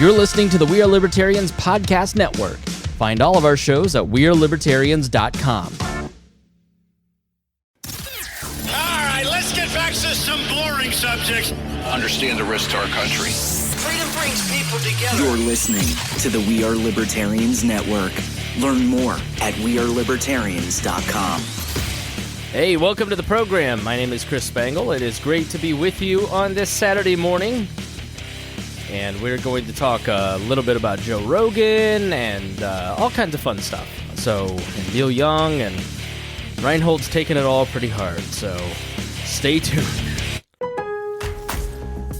You're listening to the We Are Libertarians Podcast Network. Find all of our shows at wearelibertarians.com. All right, let's get back to some boring subjects. Understand the risk to our country. Freedom brings people together. You're listening to the We Are Libertarians Network. Learn more at wearelibertarians.com. Hey, welcome to the program. My name is Chris Spangle. It is great to be with you on this Saturday morning. And we're going to talk a little bit about Joe Rogan and all kinds of fun stuff. So, and Neil Young and Reinhold's taking it all pretty hard. So, stay tuned.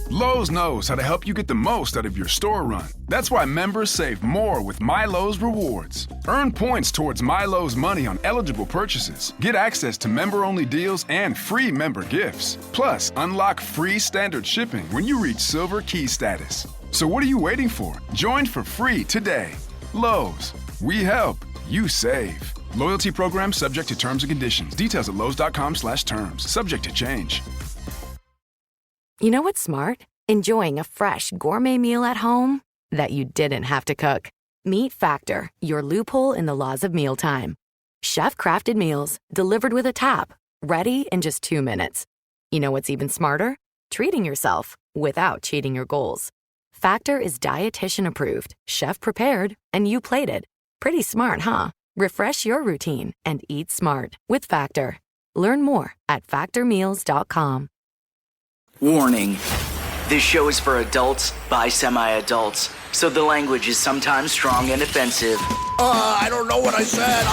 Lowe's knows how to help you get the most out of your store run. That's why members save more with MyLowe's Rewards. Earn points towards MyLowe's money on eligible purchases. Get access to member-only deals and free member gifts. Plus, unlock free standard shipping when you reach Silver Key status. So what are you waiting for? Join for free today. Lowe's. We help. You save. Loyalty program subject to terms and conditions. Details at lowes.com/terms. Subject to change. You know what's smart? Enjoying a fresh gourmet meal at home that you didn't have to cook. Meet Factor, your loophole in the laws of mealtime. Chef-crafted meals delivered with a tap, ready in just 2 minutes. You know what's even smarter? Treating yourself without cheating your goals. Factor is dietitian approved, chef prepared, and you plated. Pretty smart, huh? Refresh your routine and eat smart with Factor. Learn more at factormeals.com. Warning. This show is for adults by semi-adults, so the language is sometimes strong and offensive. I don't know what I said.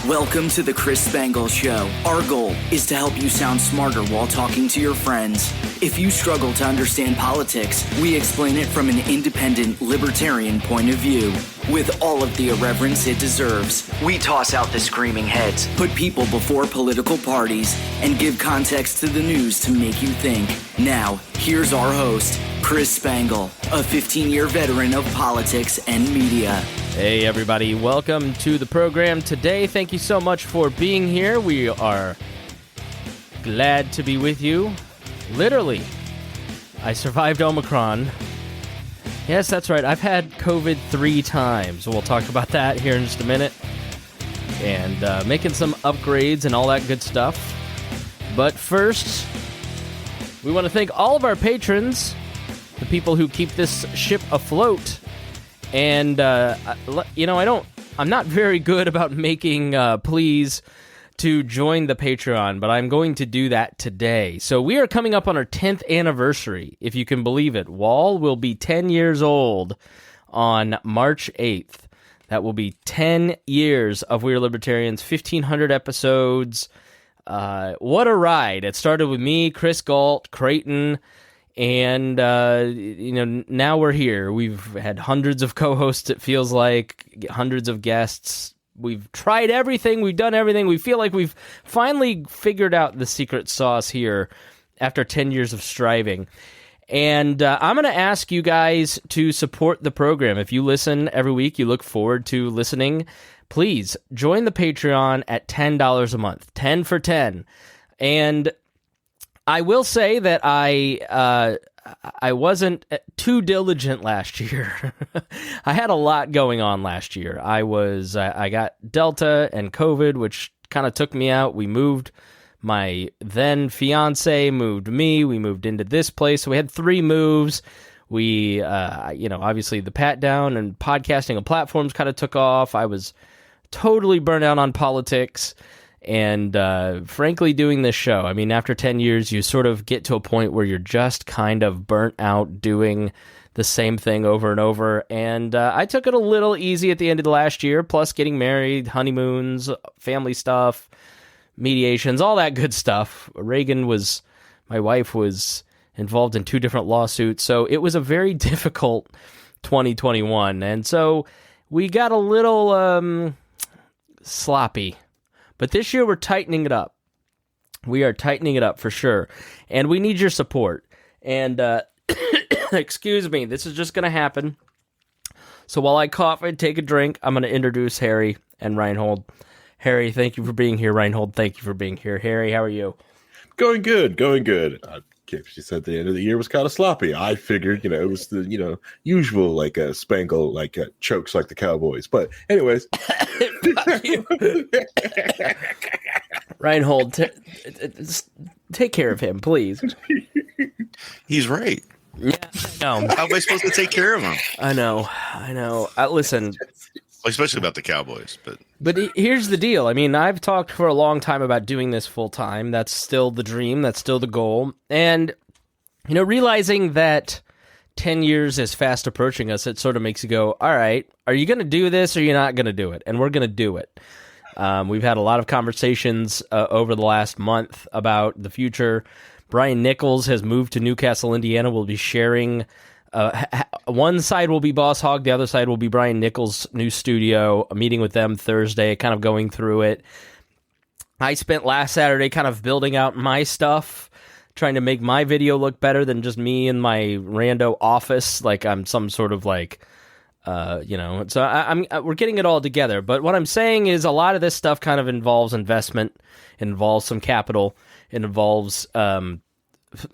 Welcome to the Chris Spangle Show. Our goal is to help you sound smarter while talking to your friends. If you struggle to understand politics, we explain it from an independent, libertarian point of view. With all of the irreverence it deserves, we toss out the screaming heads, put people before political parties, and give context to the news to make you think. Now, here's our host, Chris Spangle, a 15-year veteran of politics and media. Hey, everybody. Welcome to the program today. Thank you so much for being here. We are glad to be with you. Literally, I survived Omicron. Yes, that's right. I've had COVID 3 times. We'll talk about that here in just a minute. And making some upgrades and all that good stuff. But first, we want to thank all of our patrons, the people who keep this ship afloat. And, I'm not very good about making pleas to join the Patreon, but I'm going to do that today. So we are coming up on our 10th anniversary, if you can believe it. Wall will be 10 years old on March 8th. That will be 10 years of We Are Libertarians, 1,500 episodes. What a ride. It started with me, Chris Galt, Creighton, and, now we're here. We've had hundreds of co-hosts, it feels like, hundreds of guests. We've tried everything. We've done everything. We feel like we've finally figured out the secret sauce here after 10 years of striving. And I'm going to ask you guys to support the program. If you listen every week, you look forward to listening, please join the Patreon at $10 a month. 10 for 10. And I will say that I wasn't too diligent last year. I had a lot going on last year. I got Delta and COVID, which kind of took me out. We moved. My then fiance moved me. We moved into this place. So we had 3 moves. We, obviously the pat down and podcasting and platforms kind of took off. I was totally burnt out on politics. And frankly, doing this show, I mean, after 10 years, you sort of get to a point where you're just kind of burnt out doing the same thing over and over. And I took it a little easy at the end of the last year, plus getting married, honeymoons, family stuff, mediations, all that good stuff. My wife was involved in 2 different lawsuits. So it was a very difficult 2021. And so we got a little sloppy. But this year, we're tightening it up. We are tightening it up for sure. And we need your support. And, excuse me, this is just going to happen. So while I cough and take a drink, I'm going to introduce Harry and Reinhold. Harry, thank you for being here. Reinhold, thank you for being here. Harry, how are you? Going good. skip. She said the end of the year was kind of sloppy. I figured, it was the, usual like Spangle, like chokes like the Cowboys. But anyways, Reinhold, take care of him, please. He's right. Yeah, I know. How am I supposed to take care of him? I know. Listen, especially about the Cowboys, but here's the deal. I mean, I've talked for a long time about doing this full time. That's still the dream. That's still the goal. And realizing that 10 years is fast approaching us, it sort of makes you go, all right, are you going to do this or are you not going to do it? And we're going to do it. We've had a lot of conversations over the last month about the future. Brian Nichols has moved to Newcastle, Indiana. We'll be sharing. One side will be Boss Hog. The other side will be Brian Nichols' new studio. A meeting with them Thursday, kind of going through it. I spent last Saturday kind of building out my stuff, trying to make my video look better than just me in my rando office, like I'm some sort of like, So we're getting it all together. But what I'm saying is a lot of this stuff kind of involves investment, it involves some capital, it involves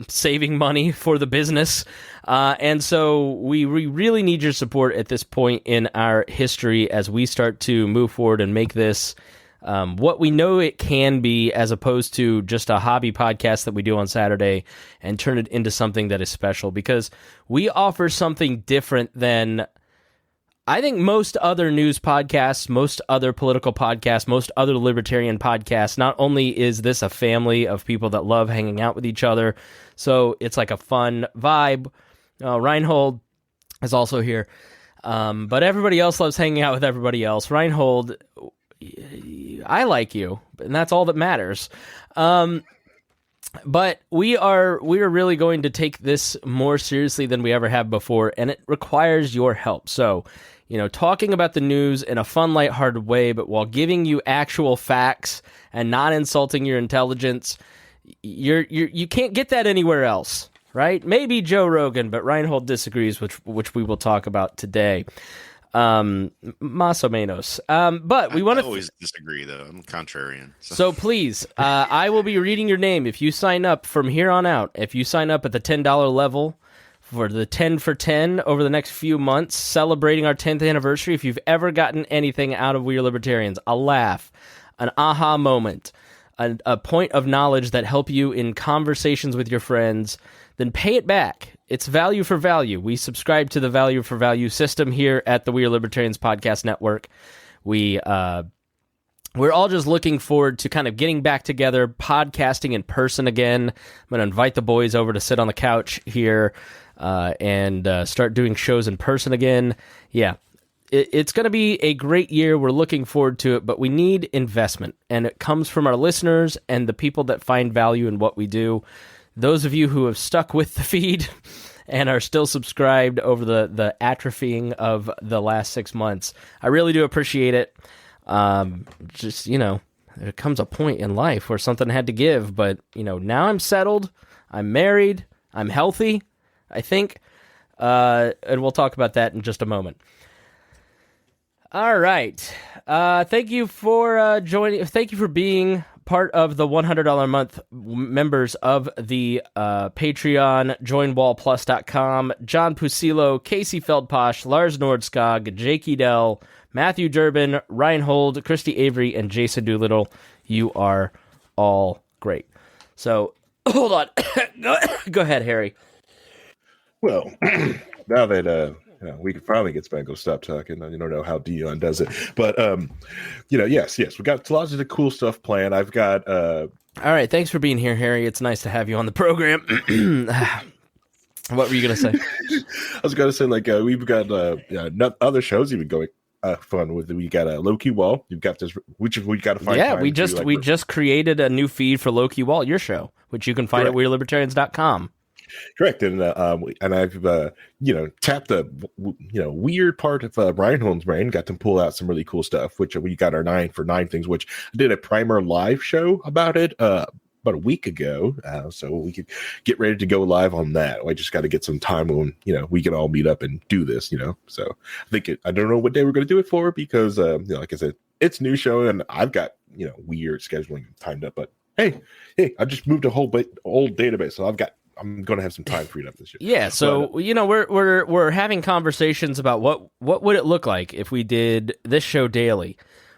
saving money for the business. And so we really need your support at this point in our history as we start to move forward and make this what we know it can be, as opposed to just a hobby podcast that we do on Saturday, and turn it into something that is special, because we offer something different than I think most other news podcasts, most other political podcasts, most other libertarian podcasts. Not only is this a family of people that love hanging out with each other, so it's like a fun vibe. Reinhold is also here, but everybody else loves hanging out with everybody else. Reinhold, I like you, and that's all that matters. But we are really going to take this more seriously than we ever have before, and it requires your help. So, talking about the news in a fun, lighthearted way, but while giving you actual facts and not insulting your intelligence, you can't get that anywhere else, right? Maybe Joe Rogan, but Reinhold disagrees, which we will talk about today. Más o menos. But we want to always disagree, though. I'm contrarian. So please, I will be reading your name if you sign up from here on out. If you sign up at the $10 level for the 10 for 10 over the next few months, celebrating our 10th anniversary. If you've ever gotten anything out of We Are Libertarians, a laugh, an aha moment, a point of knowledge that help you in conversations with your friends, then pay it back. It's value for value. We subscribe to the value for value system here at the We Are Libertarians Podcast Network. We're all just looking forward to kind of getting back together, podcasting in person again. I'm going to invite the boys over to sit on the couch here and start doing shows in person again. Yeah, it's going to be a great year. We're looking forward to it, but we need investment, and it comes from our listeners and the people that find value in what we do. Those of you who have stuck with the feed and are still subscribed over the atrophying of the last 6 months, I really do appreciate it. There comes a point in life where something had to give, but, now I'm settled, I'm married, I'm healthy, I think, and we'll talk about that in just a moment. All right. Thank you for joining. Thank you for being part of the $100 a month members of the Patreon, joinwallplus.com, John Pusilo, Casey Feldposh, Lars Nordskog, Jake Edel, Matthew Durbin, Reinhold, Christy Avery, and Jason Doolittle. You are all great. So, hold on. Go ahead, Harry. Well, now that we can finally get Spangle to stop talking. I don't know how Dion does it, but yes, we got lots of the cool stuff planned. I've got. All right, thanks for being here, Harry. It's nice to have you on the program. What were you gonna say? I was gonna say we've got other shows even going fun with. We got a Low-Key Wall. You've got this, which we got to find. Yeah, we just created a new feed for Low-Key Wall, your show, which you can find at WeareLibertarians.com. Correct, and I've tapped the weird part of Reinhold's brain, got to pull out some really cool stuff, which we got our 9 for 9 things, which I did a primer live show about it about a week ago, so we could get ready to go live on that. I just got to get some time when we can all meet up and do this, So I think I don't know what day we're going to do it for because like I said, it's new show and I've got weird scheduling timed up, but hey, I just moved a whole old database, so I've got I'm going to have some time freed up this year. Yeah, so we're having conversations about what would it look like if we did this show daily?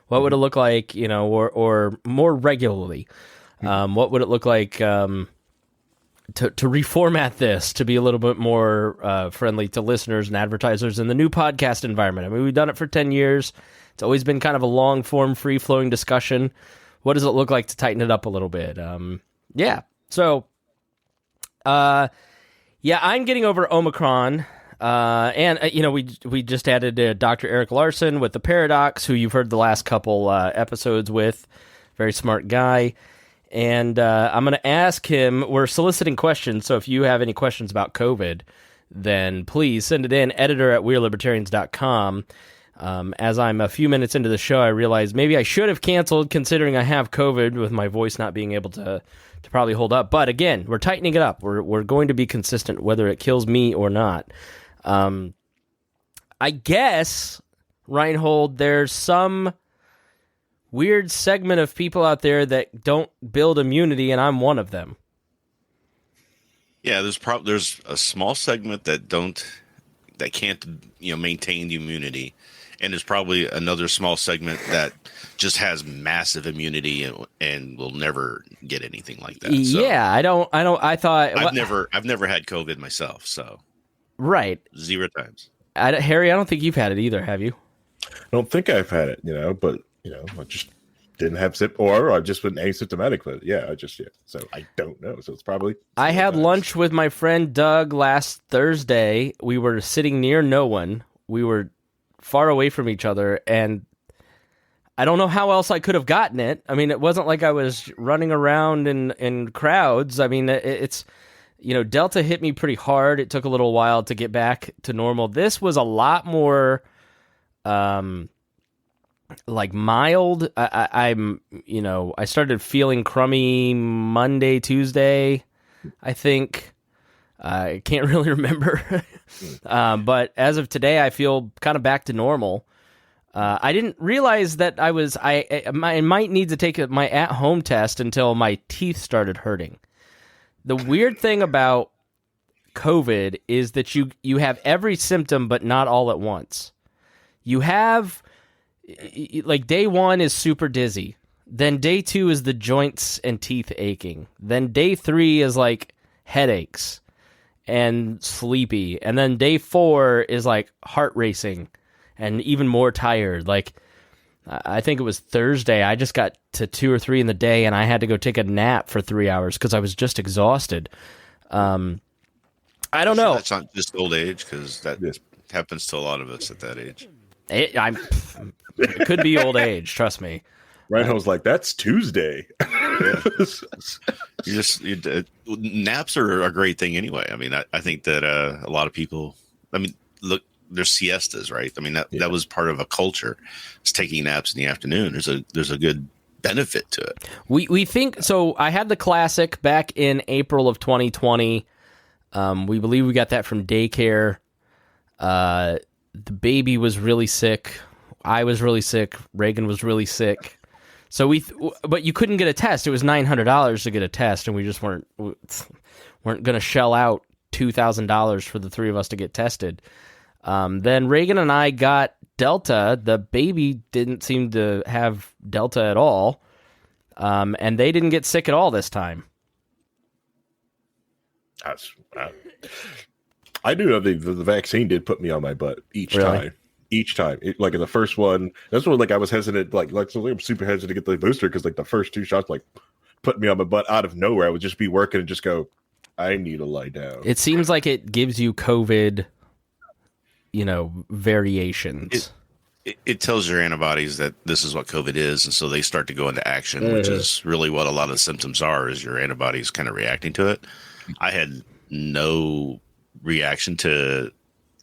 What would it look like, or more regularly? What would it look like to reformat this to be a little bit more friendly to listeners and advertisers in the new podcast environment? I mean, we've done it for 10 years. It's always been kind of a long form, free flowing discussion. What does it look like to tighten it up a little bit? So, I'm getting over Omicron. We just added Dr. Eric Larson with The Paradox, who you've heard the last couple episodes with. Very smart guy. And I'm going to ask him, we're soliciting questions, so if you have any questions about COVID, then please send it in, editor@wearelibertarians.com. As I'm a few minutes into the show, I realized maybe I should have canceled, considering I have COVID, with my voice not being able to probably hold up. But again, we're tightening it up. We're going to be consistent, whether it kills me or not. I guess, Reinhold, there's some weird segment of people out there that don't build immunity, and I'm one of them. Yeah, there's a small segment that can't maintain the immunity, and there's probably another small segment that just has massive immunity and will never get anything like that. So yeah, I thought I've never had COVID myself, so right, 0 times. Harry, I don't think you've had it either, have you? I don't think I've had it, but I just didn't have or I've just been asymptomatic. But so I don't know. So it's probably. I had lunch with my friend Doug last Thursday. We were sitting near no one. We were far away from each other, and I don't know how else I could have gotten it. I mean, it wasn't like I was running around in crowds. I mean, it's Delta hit me pretty hard. It took a little while to get back to normal. This was a lot more like mild. I started feeling crummy Monday, Tuesday, I think. I can't really remember. But as of today, I feel kind of back to normal. I didn't realize that I might need to take my at-home test until my teeth started hurting. The weird thing about COVID is that you have every symptom, but not all at once. You have, like, day 1 is super dizzy. Then day 2 is the joints and teeth aching. Then day 3 is like headaches and sleepy. And then day 4 is like heart racing and even more tired. Like, I think it was Thursday, I just got to 2 or 3 in the day and I had to go take a nap for 3 hours because I was just exhausted. I don't know. That's not just old age, because that happens to a lot of us at that age. It could be old age, trust me. Reinhold's like, that's Tuesday. Naps are a great thing anyway. I mean, I think that a lot of people, look, there's siestas, right? I mean, that was part of a culture. It's taking naps in the afternoon. There's a good benefit to it. We think so. I had the classic back in April of 2020. We believe we got that from daycare. The baby was really sick. I was really sick. Reagan was really sick. So but you couldn't get a test. It was $900 to get a test, and we just weren't going to shell out $2,000 for the 3 of us to get tested. Then Reagan and I got Delta. The baby didn't seem to have Delta at all, and they didn't get sick at all this time. I do know the vaccine did put me on my butt each time. Each time, like in the first one, that's when I was hesitant, so I'm super hesitant to get the booster because the first 2 shots put me on my butt out of nowhere. I would just be working and just go, I need to lie down. It seems like it gives you COVID, variations. It tells your antibodies that this is what COVID is, and so they start to go into action, which is really what a lot of the symptoms are, is your antibodies kind of reacting to it. I had no reaction to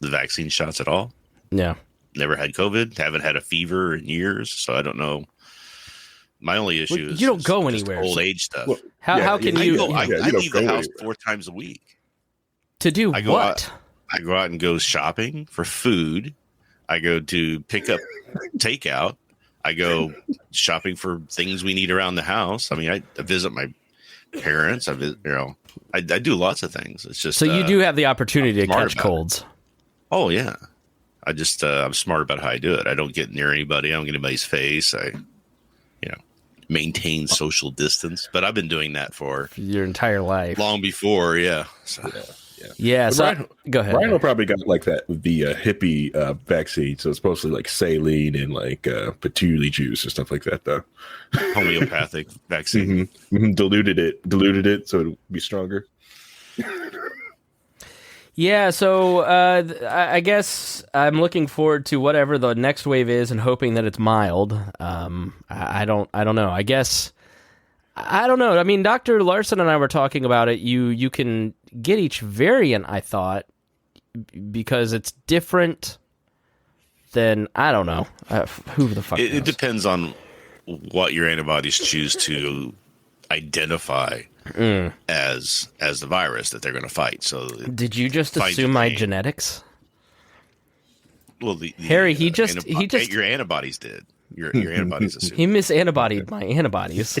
the vaccine shots at all. Yeah. Never had COVID, haven't had a fever in years, so I don't know. My only issue is you don't go anywhere. Old age stuff. Well, how can you? I leave the house 4 times a week. To do what? I go out and go shopping for food. I go to pick up takeout. I go shopping for things we need around the house. I mean, I visit my parents. I do lots of things. It's just so you do have the opportunity to smart catch about it. colds. Oh yeah, I just I'm smart about how I do it. I don't get near anybody. I don't get anybody's face. I maintain social distance. But I've been doing that for Your entire life. long before. Yeah. So. Yeah. But So go ahead. Rhino probably got like that with the hippie vaccine, so it's mostly like saline and like patchouli juice and stuff like that, though. Homeopathic vaccine. Diluted it so it'll be stronger. Yeah, so I guess I'm looking forward to whatever the next wave is and hoping that it's mild. I don't know. I guess I don't know. I mean, Dr. Larson and I were talking about it. You can get each variant, I thought, because it's different than I don't know. Who the fuck knows? It depends on what your antibodies choose to identify as the virus that they're going to fight. So did you just fight assume my the- genetics? Well, Harry, he just your antibodies did. Your antibodies assumed. he misantibodied my antibodies.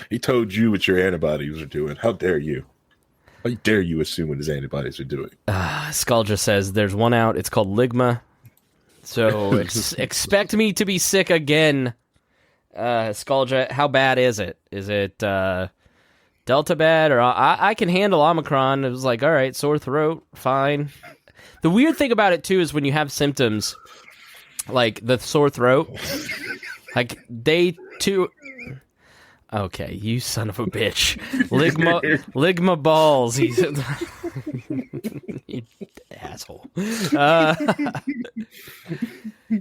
He told you what your antibodies are doing. How dare you? How dare you assume what his antibodies are doing? Skull just says there's one out. It's called Ligma. So expect me to be sick again. Skulljet, how bad is it? Is it Delta bad? Or I can handle Omicron. It was like, all right, sore throat, fine. The weird thing about it, too, is when you have symptoms like the sore throat, like they, too... Okay, you son of a bitch. Ligma balls. He's you asshole.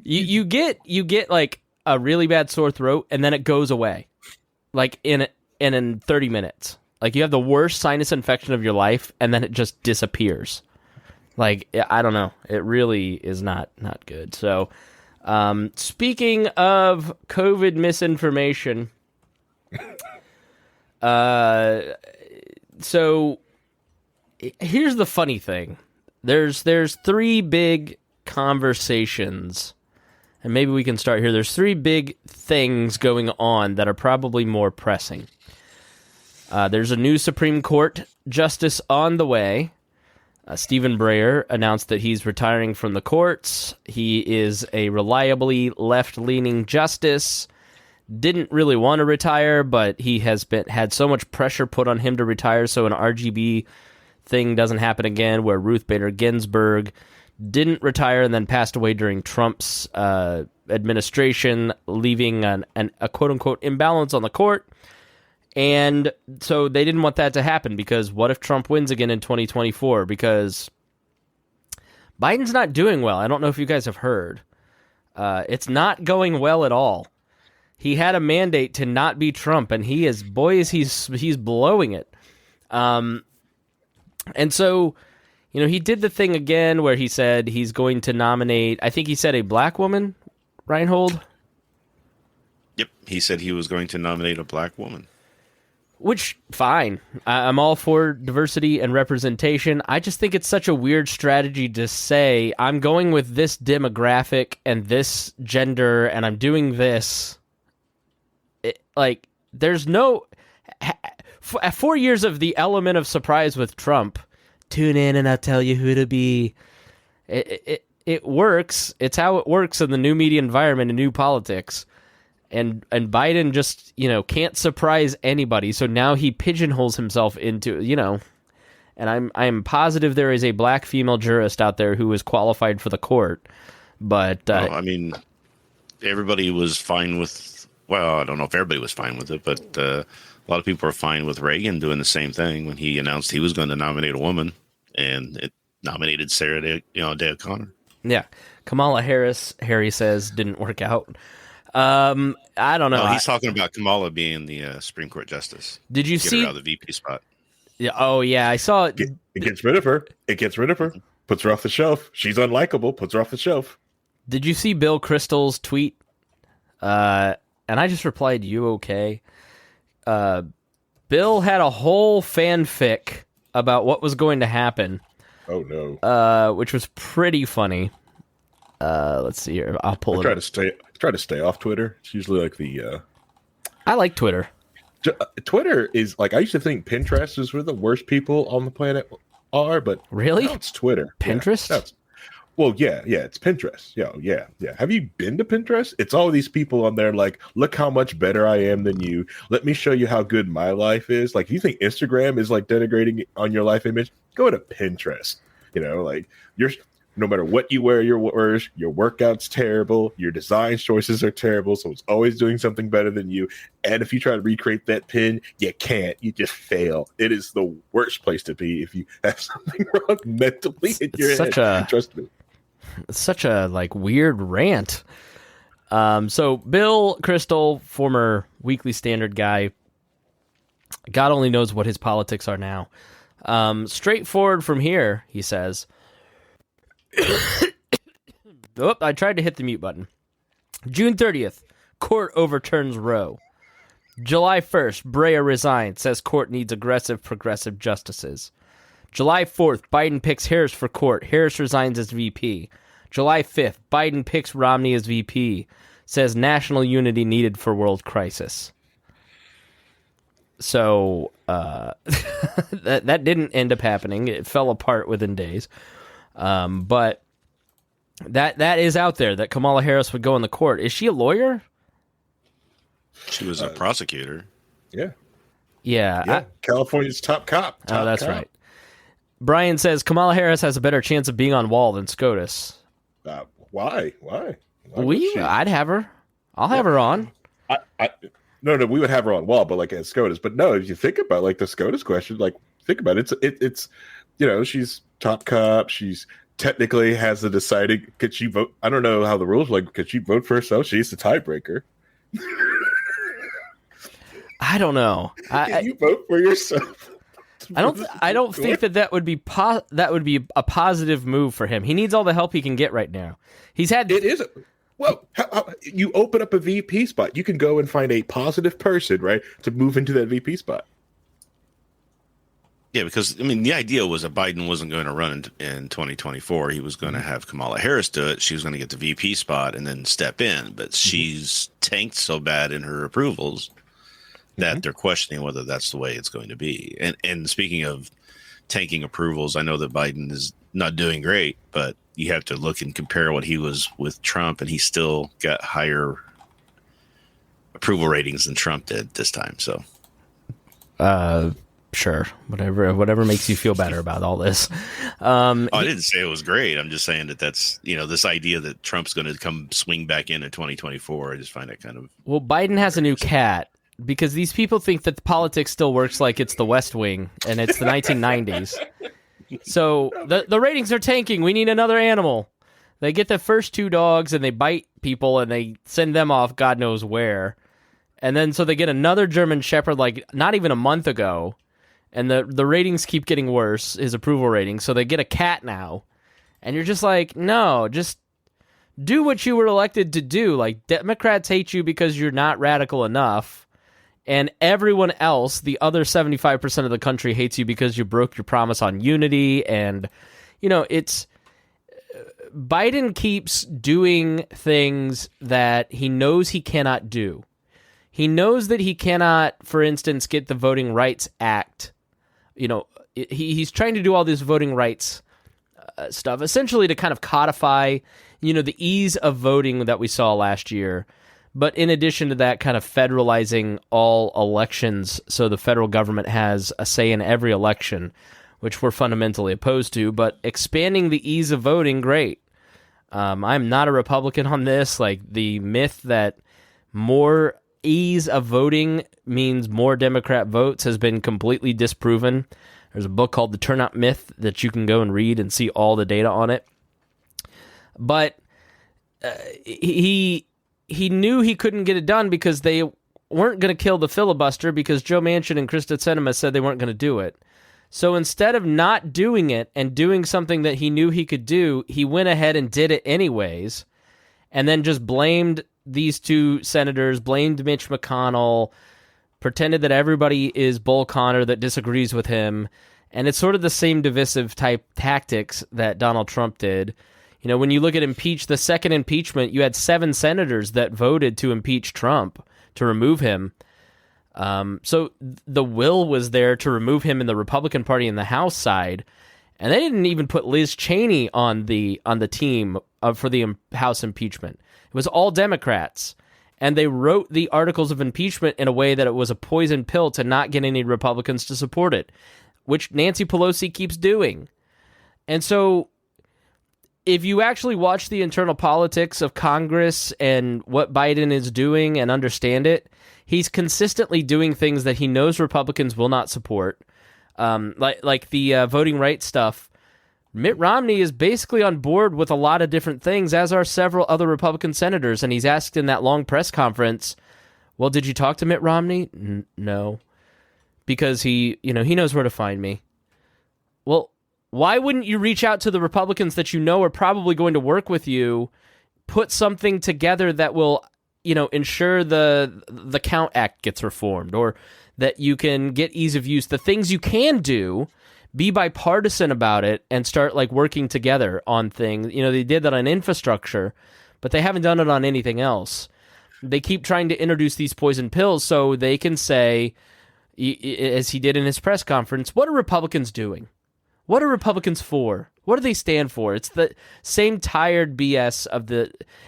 You get like a really bad sore throat, and then it goes away, like in 30 minutes. Like you have the worst sinus infection of your life, and then it just disappears. Like I don't know, it really is not good. So, speaking of COVID misinformation, so here's the funny thing: there's three big conversations. And maybe we can start here. There's three big things going on that are probably more pressing. There's a new Supreme Court justice on the way. Stephen Breyer announced that he's retiring from the courts. He is a reliably left-leaning justice. Didn't really want to retire, but he has had so much pressure put on him to retire, so an RGB thing doesn't happen again, where Ruth Bader Ginsburg didn't retire and then passed away during Trump's administration, leaving a quote-unquote imbalance on the court. And so they didn't want that to happen, because what if Trump wins again in 2024? Because Biden's not doing well. I don't know if you guys have heard. It's not going well at all. He had a mandate to not be Trump, and he's blowing it. And so... You know, he did the thing again where he said he's going to nominate, I think he said a black woman, Reinhold? Yep, he said he was going to nominate a black woman. Which, fine. I'm all for diversity and representation. I just think it's such a weird strategy to say, I'm going with this demographic and this gender, and I'm doing this. There's no... 4 years of the element of surprise with Trump... Tune in and I'll tell you who to be. It works. It's how it works in the new media environment and new politics. And Biden just, can't surprise anybody. So now he pigeonholes himself into, and I'm positive there is a black female jurist out there who is qualified for the court. But I mean, everybody was fine with, well, I don't know if everybody was fine with it, but a lot of people are fine with Reagan doing the same thing when he announced he was going to nominate a woman, and it nominated Sarah Day O'Connor. Yeah. Kamala Harris, Harry says, didn't work out. I don't know. No, he's talking about Kamala being the Supreme Court justice. Did you see her out of the VP spot? Yeah. Oh, yeah. I saw it. It gets rid of her. Puts her off the shelf. She's unlikable. Puts her off the shelf. Did you see Bill Kristol's tweet? And I just replied, "You okay?" Bill had a whole fanfic about what was going to happen. Oh no! Which was pretty funny. Let's see here. I'll pull it. Try to stay off Twitter. It's usually like the. I like Twitter. Twitter is like, I used to think Pinterest is where the worst people on the planet are, but really, now it's Twitter. Pinterest. Yeah, it's Pinterest. Yeah. Have you been to Pinterest? It's all these people on there like, look how much better I am than you. Let me show you how good my life is. Like, if you think Instagram is like denigrating on your life image, go to Pinterest. Like no matter what you wear, your workout's terrible, your design choices are terrible, so it's always doing something better than you. And if you try to recreate that pin, you can't. You just fail. It is the worst place to be if you have something wrong mentally in your head. Trust me. It's such a like weird rant. So Bill Crystal, former Weekly Standard guy, God only knows what his politics are now. Straightforward from here, he says. I tried to hit the mute button. June 30th, court overturns Roe. July 1st, Brea resigns, says court needs aggressive progressive justices. July 4th, Biden picks Harris for court. Harris resigns as VP. July 5th, Biden picks Romney as VP, says national unity needed for world crisis. So that didn't end up happening. It fell apart within days. But that is out there that Kamala Harris would go in the court. Is she a lawyer? She was a prosecutor. Yeah. California's top cop. That's right. Brian says Kamala Harris has a better chance of being on wall than SCOTUS. Why? I'd have her. I'll have her on. No, we would have her on wall, but like as SCOTUS. But no, if you think about like the SCOTUS question, like think about it. It's she's top cop. She's technically has the deciding. Could she vote? I don't know how the rules like. Could she vote for herself? She's the tiebreaker. I don't know. Can you vote for yourself? I don't think that would be a positive move for him. He needs all the help he can get right now. He's had it is. Well, how, you open up a VP spot. You can go and find a positive person, right, to move into that VP spot. Yeah, because, the idea was that Biden wasn't going to run in 2024. He was going to have Kamala Harris do it. She was going to get the VP spot and then step in. But she's tanked so bad in her approvals that they're questioning whether that's the way it's going to be. And speaking of tanking approvals, I know that Biden is not doing great, but you have to look and compare what he was with Trump, and he still got higher approval ratings than Trump did this time. So, sure, whatever makes you feel better about all this. I didn't say it was great. I'm just saying that's this idea that Trump's going to come swing back in 2024. I just find it kind of Biden has a new cat. Because these people think that politics still works like it's the West Wing and it's the 1990s. So the ratings are tanking. We need another animal. They get the first two dogs and they bite people and they send them off God knows where. And then so they get another German Shepherd like not even a month ago. And the ratings keep getting worse, his approval ratings. So they get a cat now. And you're just like, no, just do what you were elected to do. Like Democrats hate you because you're not radical enough. And everyone else, the other 75% of the country hates you because you broke your promise on unity. And, it's Biden keeps doing things that he knows he cannot do. He knows that he cannot, for instance, get the Voting Rights Act. He's trying to do all this voting rights stuff, essentially to kind of codify, the ease of voting that we saw last year. But in addition to that, kind of federalizing all elections so the federal government has a say in every election, which we're fundamentally opposed to, but expanding the ease of voting, great. I'm not a Republican on this. Like the myth that more ease of voting means more Democrat votes has been completely disproven. There's a book called The Turnout Myth that you can go and read and see all the data on it. But he knew he couldn't get it done because they weren't going to kill the filibuster because Joe Manchin and Krista Sinema said they weren't going to do it. So instead of not doing it and doing something that he knew he could do, he went ahead and did it anyways, and then just blamed these two senators, blamed Mitch McConnell, pretended that everybody is Bull Connor that disagrees with him, and it's sort of the same divisive type tactics that Donald Trump did. When you look at the second impeachment, you had 7 senators that voted to impeach Trump, to remove him. So the will was there to remove him in the Republican Party in the House side, and they didn't even put Liz Cheney on the team for the House impeachment. It was all Democrats, and they wrote the articles of impeachment in a way that it was a poison pill to not get any Republicans to support it, which Nancy Pelosi keeps doing. And so if you actually watch the internal politics of Congress and what Biden is doing and understand it, he's consistently doing things that he knows Republicans will not support, like the voting rights stuff. Mitt Romney is basically on board with a lot of different things, as are several other Republican senators, and he's asked in that long press conference, well, did you talk to Mitt Romney? No, because he knows where to find me. Well, why wouldn't you reach out to the Republicans that you know are probably going to work with you, put something together that will, ensure the Count Act gets reformed, or that you can get ease of use, the things you can do, be bipartisan about it, and start working together on things. They did that on infrastructure, but they haven't done it on anything else. They keep trying to introduce these poison pills so they can say, as he did in his press conference, what are Republicans doing? What are Republicans for? What do they stand for? It's the same tired BS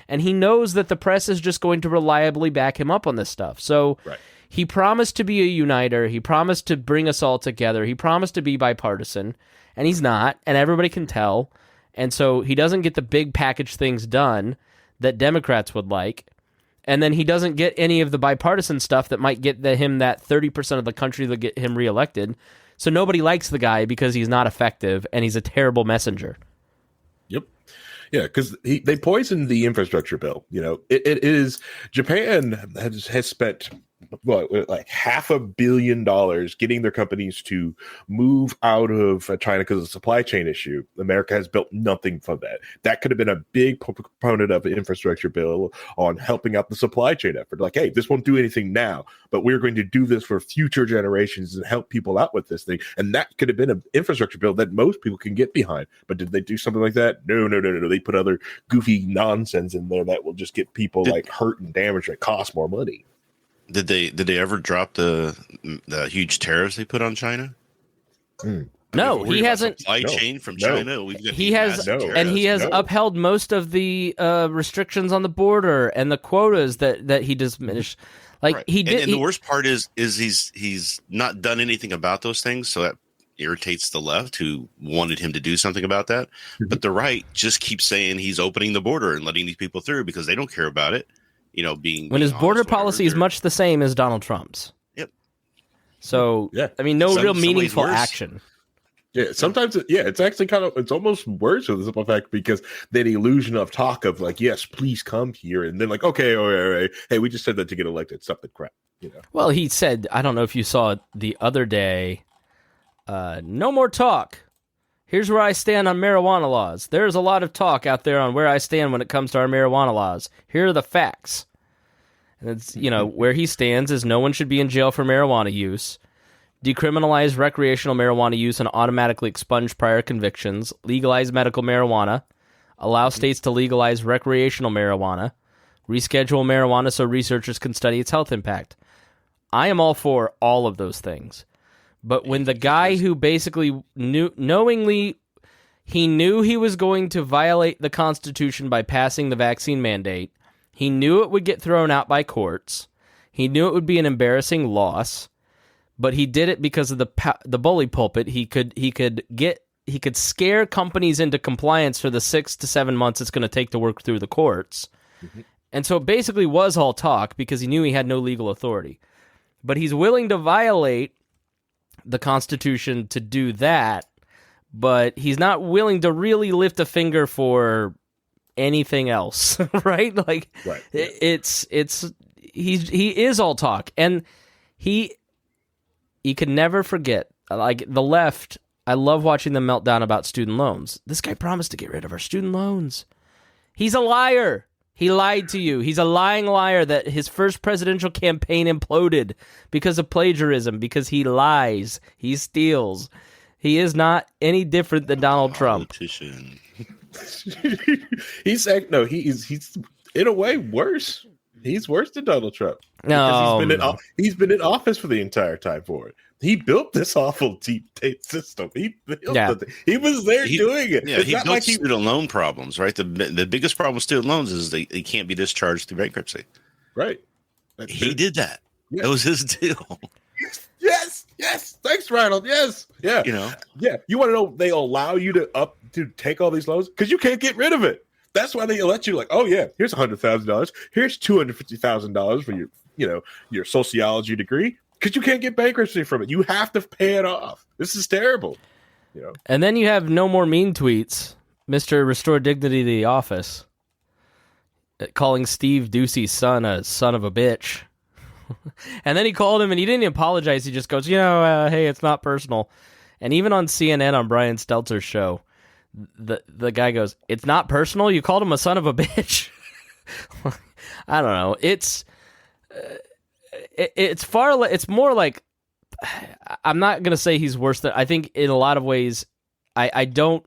and he knows that the press is just going to reliably back him up on this stuff. So Right. He promised to be a uniter. He promised to bring us all together. He promised to be bipartisan, and he's not, and everybody can tell. And so he doesn't get the big package things done that Democrats would like. And then he doesn't get any of the bipartisan stuff that might get him that 30% of the country that get him reelected. So nobody likes the guy because he's not effective, and he's a terrible messenger. Yep. Yeah, because they poisoned the infrastructure bill. It is Japan has spent like $500 million getting their companies to move out of China because of the supply chain issue. America has built nothing from that. That could have been a big proponent of an infrastructure bill on helping out the supply chain effort. Like, hey, this won't do anything now, but we're going to do this for future generations and help people out with this thing. And that could have been an infrastructure bill that most people can get behind. But did they do something like that? No. They put other goofy nonsense in there that will just get people hurt and damaged that cost more money. Did they ever drop the huge tariffs they put on China? No, he hasn't. Supply chain from China. We've got he has upheld most of the restrictions on the border and the quotas that he diminished. Right. He did. And the worst part is he's not done anything about those things, so that irritates the left who wanted him to do something about that. But the right just keeps saying he's opening the border and letting these people through because they don't care about it. When his border policy is much the same as Donald Trump's. Yep. So, yeah. I mean, no real meaningful action. Yeah, sometimes, it's actually it's almost worse with the simple fact because that illusion of talk of yes, please come here. And then okay, all right, hey, we just said that to get elected. Something crap, Well, he said, I don't know if you saw it the other day, no more talk. Here's where I stand on marijuana laws. There's a lot of talk out there on where I stand when it comes to our marijuana laws. Here are the facts. And it's, where he stands is no one should be in jail for marijuana use. Decriminalize recreational marijuana use and automatically expunge prior convictions. Legalize medical marijuana. Allow states to legalize recreational marijuana. Reschedule marijuana so researchers can study its health impact. I am all for all of those things. But when the guy who basically knew he was going to violate the Constitution by passing the vaccine mandate, he knew it would get thrown out by courts, he knew it would be an embarrassing loss, but he did it because of the bully pulpit. He could scare companies into compliance for the 6 to 7 months it's going to take to work through the courts. Mm-hmm. And so it basically was all talk because he knew he had no legal authority. But he's willing to violate the Constitution to do that, but he's not willing to really lift a finger for anything else, right? Right. He is all talk, and he could never forget. The left, I love watching them melt down about student loans. This guy promised to get rid of our student loans. He's a liar. He lied to you. He's a lying liar that his first presidential campaign imploded because of plagiarism, because he lies. He steals. He is not any different than Donald Trump. He's in a way worse. He's worse than Donald Trump. No, he's been in office for the entire time for it. He built this awful deep tape system. He built it. He was there doing it. Yeah, he built student loan problems, right? The biggest problem with student loans is they can't be discharged through bankruptcy. Right. He did that. Yeah. That was his deal. Yes. Thanks, Ronald. Yes. Yeah. Yeah. You want to know they allow you to take all these loans because you can't get rid of it. That's why they let you like, oh yeah, here's $100,000. Here's $250,000 for your sociology degree because you can't get bankruptcy from it. You have to pay it off. This is terrible. And then you have no more mean tweets, Mr. Restore Dignity to the Office, calling Steve Ducey's son a son of a bitch. And then he called him and he didn't even apologize. He just goes, hey, it's not personal. And even on CNN on Brian Stelter's show, the guy goes, it's not personal? You called him a son of a bitch? I don't know. It's more like, I'm not going to say he's worse than, I think in a lot of ways, I don't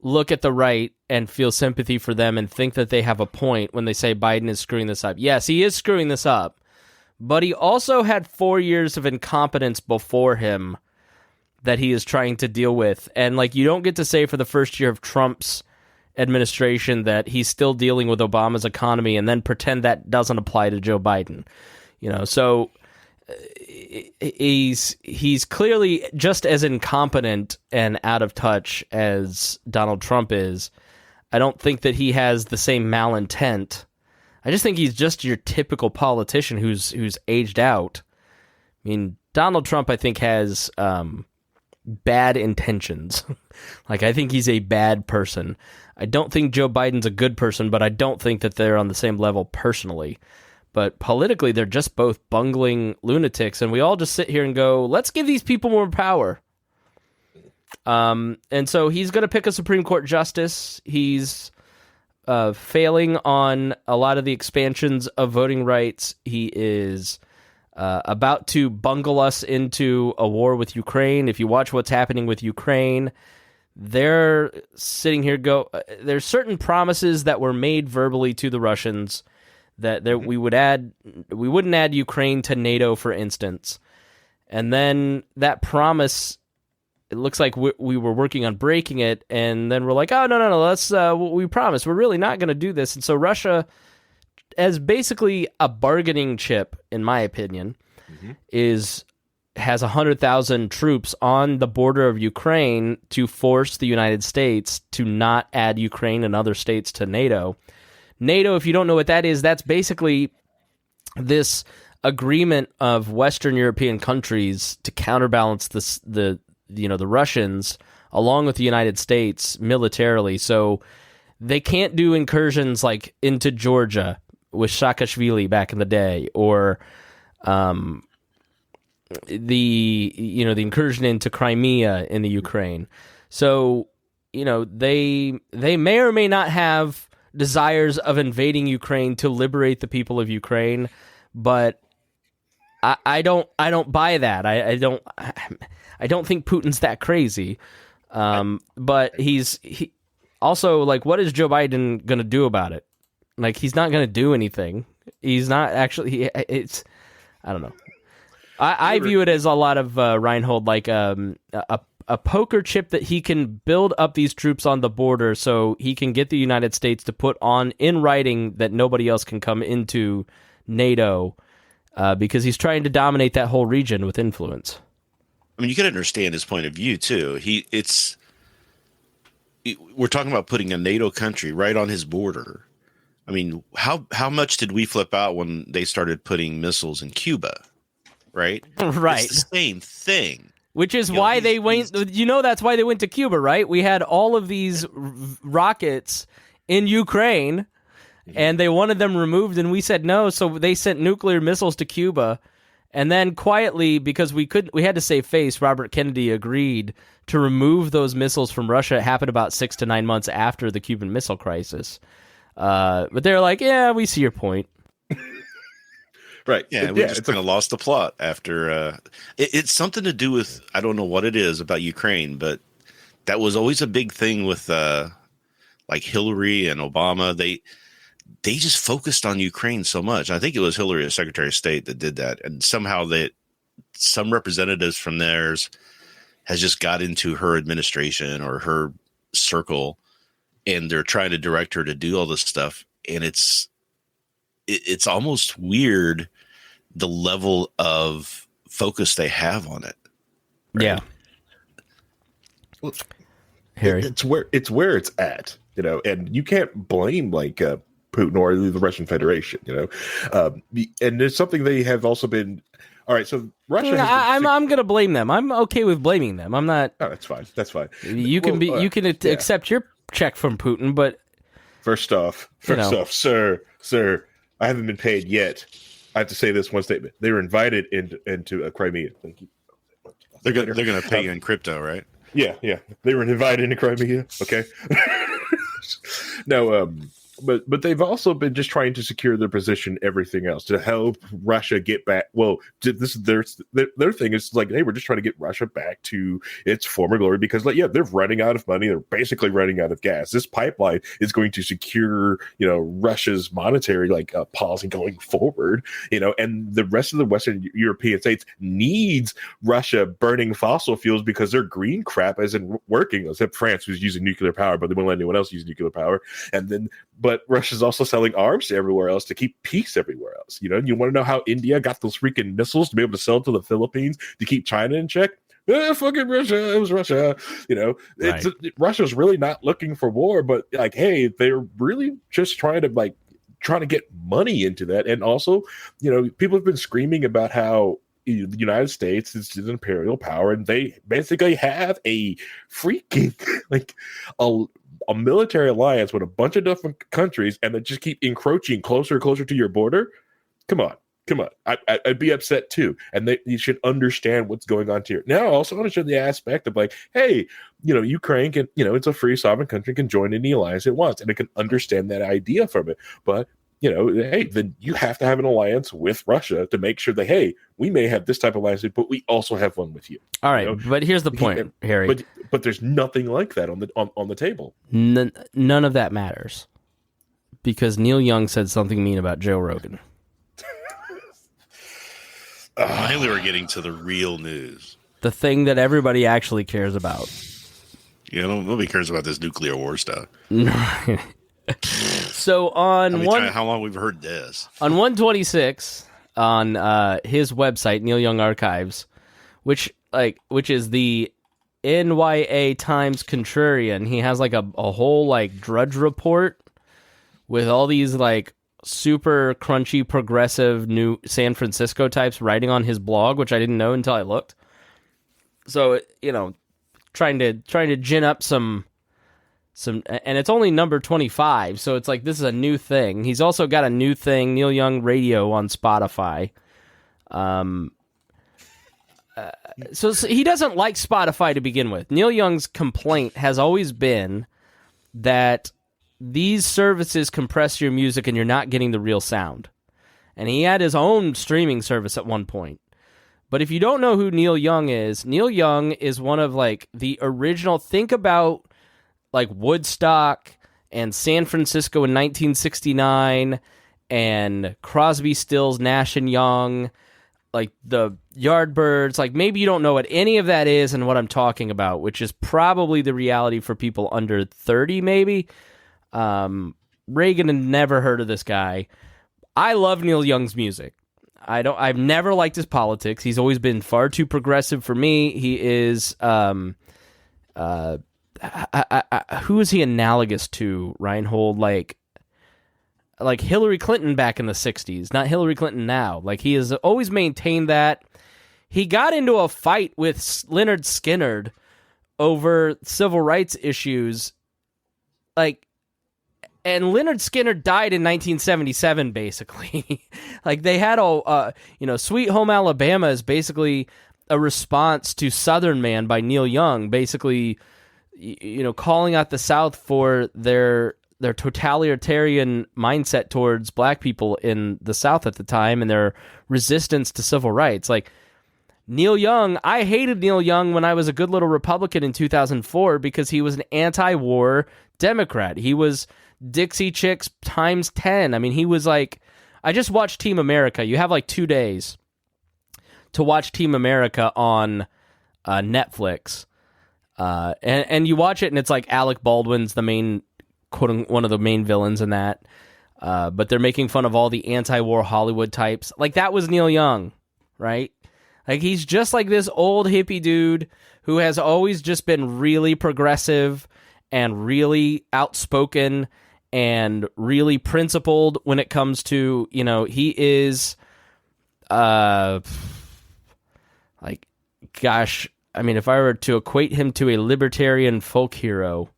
look at the right and feel sympathy for them and think that they have a point when they say Biden is screwing this up. Yes, he is screwing this up, but he also had 4 years of incompetence before him that he is trying to deal with. And you don't get to say for the first year of Trump's administration that he's still dealing with Obama's economy and then pretend that doesn't apply to Joe Biden. So he's clearly just as incompetent and out of touch as Donald Trump is. I don't think that he has the same malintent. I just think he's just your typical politician who's aged out. I mean, Donald Trump, I think, has bad intentions. I think he's a bad person. I don't think Joe Biden's a good person, but I don't think that they're on the same level personally. But politically, they're just both bungling lunatics, and we all just sit here and go, let's give these people more power. And so he's going to pick a Supreme Court justice. He's failing on a lot of the expansions of voting rights. He is about to bungle us into a war with Ukraine. If you watch what's happening with Ukraine, they're sitting here there's certain promises that were made verbally to the Russians that we wouldn't add Ukraine to NATO, for instance. And then that promise, it looks like we were working on breaking it, and then we're like, oh, no, let's we promise we're really not going to do this. And so Russia, as basically a bargaining chip, in my opinion, has 100,000 troops on the border of Ukraine to force the United States to not add Ukraine and other states to NATO. NATO, if you don't know what that is, that's basically this agreement of Western European countries to counterbalance the Russians along with the United States militarily. So they can't do incursions like into Georgia with Saakashvili back in the day, or the incursion into Crimea in the Ukraine. So they may or may not have desires of invading Ukraine to liberate the people of Ukraine, but I don't buy that. I don't think Putin's that crazy. But he also, what is Joe Biden going to do about it? He's not going to do anything. He's not actually. I don't know. I view it as a lot of Reinhold, like a poker chip that he can build up these troops on the border so he can get the United States to put on in writing that nobody else can come into NATO, because he's trying to dominate that whole region with influence. I mean, you can understand his point of view too. We're talking about putting a NATO country right on his border. I mean, how much did we flip out when they started putting missiles in Cuba? Right? Right. It's the same thing. Which is why they went, that's why they went to Cuba, right? We had all of these rockets in Ukraine, and they wanted them removed, and we said no, so they sent nuclear missiles to Cuba. And then quietly, because we had to save face, Robert Kennedy agreed to remove those missiles from Russia. It happened about 6 to 9 months after the Cuban Missile Crisis. But they're like, yeah, we see your point. Right. Yeah, we just kind of lost the plot after. It's something to do with, I don't know what it is about Ukraine, but that was always a big thing with like Hillary and Obama. they just focused on Ukraine so much. I think it was Hillary, as Secretary of State, that did that. And somehow some representatives from theirs has just got into her administration or her circle, and they're trying to direct her to do all this stuff. And it's almost weird, the level of focus they have on it. Right? Yeah. Well, Harry, it's where it's at, and you can't blame Putin or the Russian Federation, and there's something they have also been. All right, so Russia. I'm going to blame them. I'm okay with blaming them. I'm not. Oh, that's fine. That's fine. You can accept your check from Putin, but first off, sir, I haven't been paid yet. I have to say this one statement. They were invited into Crimea. Thank you. They're going to pay you in crypto, right? Yeah. They were invited into Crimea. Okay. No, but they've also been just trying to secure their position, everything else, to help Russia get back. Well, this is their thing is like, hey, we're just trying to get Russia back to its former glory because, they're running out of money. They're basically running out of gas. This pipeline is going to secure, Russia's monetary policy going forward, and the rest of the Western European states needs Russia burning fossil fuels because their green crap isn't working, except France, who's using nuclear power, but they won't let anyone else use nuclear power. But Russia's also selling arms to everywhere else to keep peace everywhere else. You want to know how India got those freaking missiles to be able to sell to the Philippines to keep China in check? Fucking Russia. It was Russia. Right. Russia's really not looking for war, but hey, they're really just trying to get money into that. And also, people have been screaming about how the United States is an imperial power, and they basically have a freaking a military alliance with a bunch of different countries, and they just keep encroaching closer and closer to your border. Come on. I'd be upset too. And you should understand what's going on here. Now, I also understand the aspect of hey, Ukraine can, it's a free sovereign country, can join any alliance it wants, and it can understand that idea from it. But hey, then you have to have an alliance with Russia to make sure that, hey, we may have this type of alliance, but we also have one with you. All right, but here's the point, Harry. But there's nothing like that on the table. None of that matters because Neil Young said something mean about Joe Rogan. Finally, we're getting to the real news. The thing that everybody actually cares about. Nobody cares about this nuclear war stuff. So how long we've heard this? On 126 on his website, Neil Young Archives, which is the NYA Times Contrarian, he has a whole drudge report with all these super crunchy progressive new San Francisco types writing on his blog, which I didn't know until I looked. So trying to gin up some, and it's only number 25, so it's this is a new thing. He's also got a new thing, Neil Young Radio, on Spotify. So he doesn't like Spotify to begin with. Neil Young's complaint has always been that these services compress your music and you're not getting the real sound. And he had his own streaming service at one point. But if you don't know who Neil Young is one of the original, think about Woodstock and San Francisco in 1969 and Crosby, Stills, Nash and Young, the Yardbirds. Maybe you don't know what any of that is and what I'm talking about, which is probably the reality for people under 30 maybe. Reagan had never heard of this guy. I love Neil Young's music. I've never liked his politics. He's always been far too progressive for me. He is who is he analogous to, Reinhold? Like Hillary Clinton back in the 60s, not Hillary Clinton now. He has always maintained that. He got into a fight with Lynyrd Skynyrd over civil rights issues. And Lynyrd Skynyrd died in 1977, basically. They had Sweet Home Alabama is basically a response to Southern Man by Neil Young, basically, calling out the South for their totalitarian mindset towards black people in the South at the time and their resistance to civil rights. Neil Young, I hated Neil Young when I was a good little Republican in 2004 because he was an anti-war Democrat. He was Dixie Chicks times 10. I mean, he was like, I just watched Team America. You have like 2 days to watch Team America on Netflix. And you watch it and it's like Alec Baldwin's the main, one of the main villains in that. But they're making fun of all the anti-war Hollywood types. Like, that was Neil Young, right? Like, he's just like this old hippie dude who has always just been really progressive and really outspoken and really principled when it comes to, you know, he is, like, gosh, I mean, if I were to equate him to a libertarian folk hero,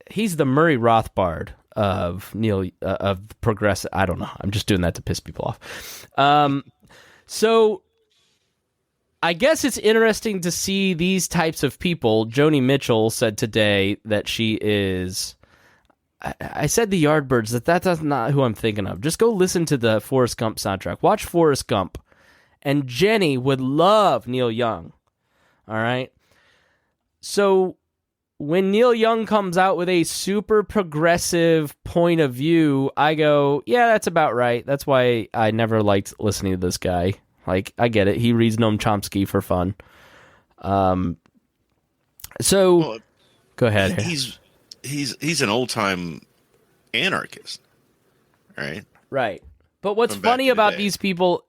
he's the Murray Rothbard of of progressive. I don't know. I'm just doing that to piss people off. So I guess it's interesting to see these types of people. Joni Mitchell said today that she is. I said the Yardbirds. That's not who I'm thinking of. Just go listen to the Forrest Gump soundtrack. Watch Forrest Gump, and Jenny would love Neil Young. All right. So when Neil Young comes out with a super progressive point of view, I go, yeah, that's about right. That's why I never liked listening to this guy. Like, I get it. He reads Noam Chomsky for fun. Go ahead. He's an old time anarchist, right? Right. But what's funny about these people,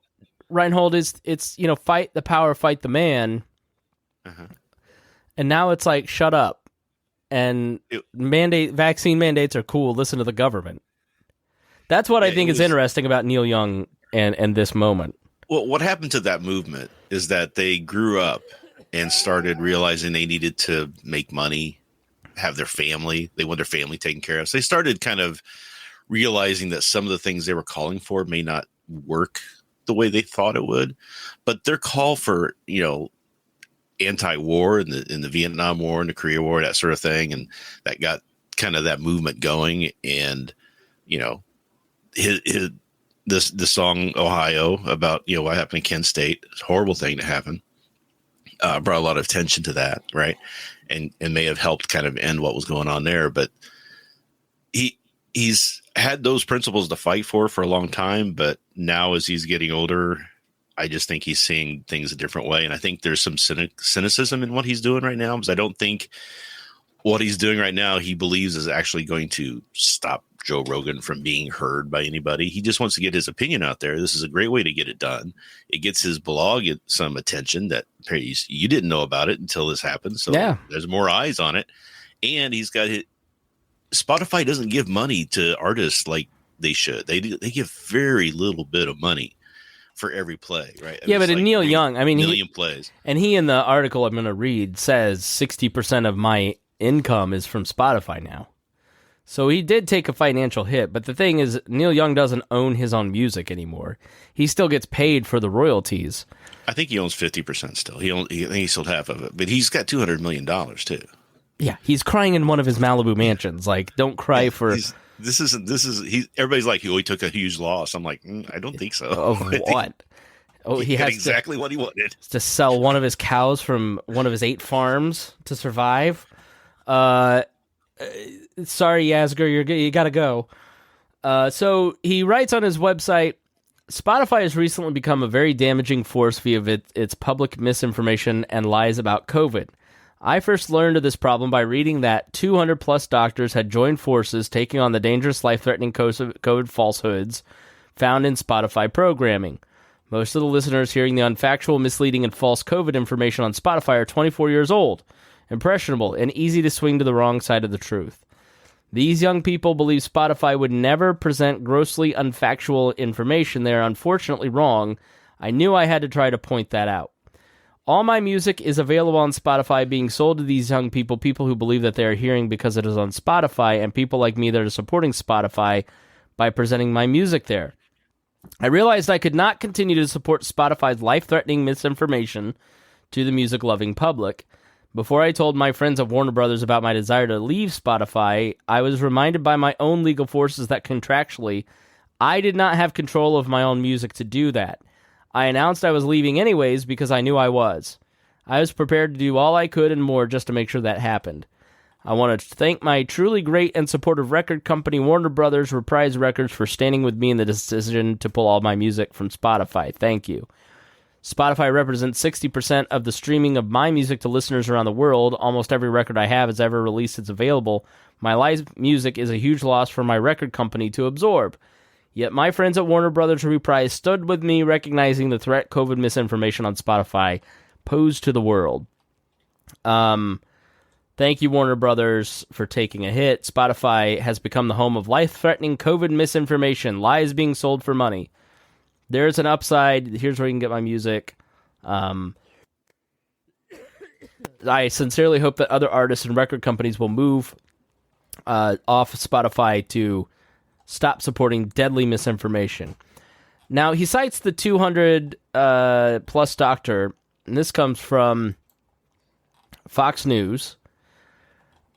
Reinhold, is it's, you know, fight the power, fight the man. Uh-huh. And now it's like, shut up. And vaccine mandates are cool. Listen to the government. That's what I think is interesting about Neil Young and this moment. Well, what happened to that movement is that they grew up and started realizing they needed to make money, have their family. They want their family taken care of. So they started kind of realizing that some of the things they were calling for may not work the way they thought it would. But their call for, you know, anti-war in the Vietnam War and the Korea War, that sort of thing, and that got kind of that movement going. And, you know, the song Ohio about, you know, what happened in Kent State, it's a horrible thing to happen, brought a lot of attention to that, right? And may have helped kind of end what was going on there. But he's had those principles to fight for a long time, but now as he's getting older, I just think he's seeing things a different way. And I think there's some cynicism in what he's doing right now, because I don't think what he's doing right now, he believes is actually going to stop Joe Rogan from being heard by anybody. He just wants to get his opinion out there. This is a great way to get it done. It gets his blog some attention that you didn't know about it until this happened. So there's more eyes on it. And he's got Spotify doesn't give money to artists like they should. They give very little bit of money for every play, right? I mean, but in Neil Young, I mean, million plays. And he, in the article I'm going to read, says 60% of my income is from Spotify now. So he did take a financial hit, but the thing is, Neil Young doesn't own his own music anymore. He still gets paid for the royalties. I think he owns 50% still. I think he sold half of it, but he's got $200 million too. Yeah, he's crying in one of his Malibu mansions. Like, don't cry for. Everybody's like, he took a huge loss. I'm like, I don't think so. Of what? He had exactly what he wanted. To sell one of his cows from one of his 8 farms to survive. Sorry, Yasgur, you gotta go. So he writes on his website, Spotify has recently become a very damaging force via its public misinformation and lies about COVID. I first learned of this problem by reading that 200-plus doctors had joined forces taking on the dangerous, life-threatening COVID falsehoods found in Spotify programming. Most of the listeners hearing the unfactual, misleading, and false COVID information on Spotify are 24 years old, impressionable, and easy to swing to the wrong side of the truth. These young people believe Spotify would never present grossly unfactual information. They are unfortunately wrong. I knew I had to try to point that out. All my music is available on Spotify, being sold to these young people who believe that they are hearing because it is on Spotify, and people like me that are supporting Spotify by presenting my music there. I realized I could not continue to support Spotify's life-threatening misinformation to the music-loving public. Before I told my friends at Warner Brothers about my desire to leave Spotify, I was reminded by my own legal forces that contractually, I did not have control of my own music to do that. I announced I was leaving anyways because I knew I was. I was prepared to do all I could and more just to make sure that happened. I want to thank my truly great and supportive record company, Warner Brothers Reprise Records, for standing with me in the decision to pull all my music from Spotify. Thank you. Spotify represents 60% of the streaming of my music to listeners around the world. Almost every record I have is ever released is available. My live music is a huge loss for my record company to absorb. Yet my friends at Warner Brothers Reprise stood with me, recognizing the threat COVID misinformation on Spotify posed to the world. Thank you, Warner Brothers, for taking a hit. Spotify has become the home of life-threatening COVID misinformation, lies being sold for money. There's an upside. Here's where you can get my music. I sincerely hope that other artists and record companies will move off Spotify to stop supporting deadly misinformation. Now, he cites the 200 plus doctor, and this comes from Fox News.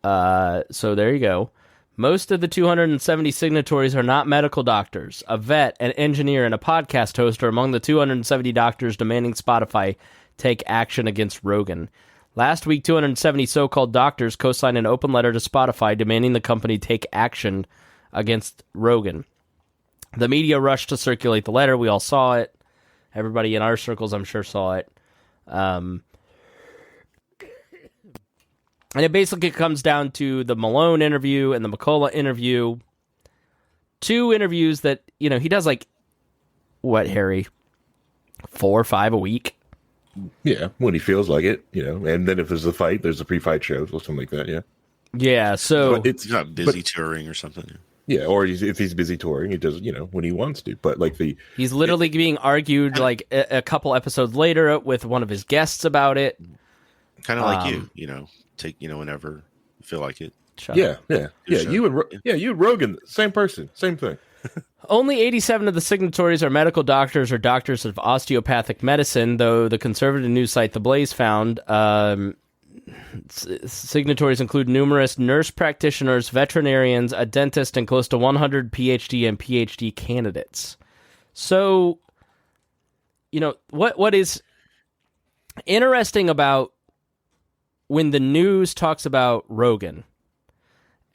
So there you go. Most of the 270 signatories are not medical doctors. A vet, an engineer, and a podcast host are among the 270 doctors demanding Spotify take action against Rogan. Last week, 270 so-called doctors co-signed an open letter to Spotify demanding the company take action against Rogan. The media rushed to circulate the letter. We all saw it. Everybody in our circles, I'm sure, saw it. And it basically comes down to the Malone interview and the McCullough interview. Two interviews that, he does what, Harry? 4 or 5 a week? Yeah, when he feels like it, and then if there's a fight, there's a pre-fight show or something like that, yeah. Yeah, so... But he's not busy touring or something. Yeah, or if he's busy touring, he does, when he wants to. But he's literally being argued a couple episodes later with one of his guests about it. Kind of like you, take whenever you feel like it. Yeah. You and Rogan, same person, same thing. Only 87 of the signatories are medical doctors or doctors of osteopathic medicine, though the conservative news site The Blaze found signatories include numerous nurse practitioners, veterinarians, a dentist, and close to 100 PhD and PhD candidates. So, what is interesting about when the news talks about Rogan,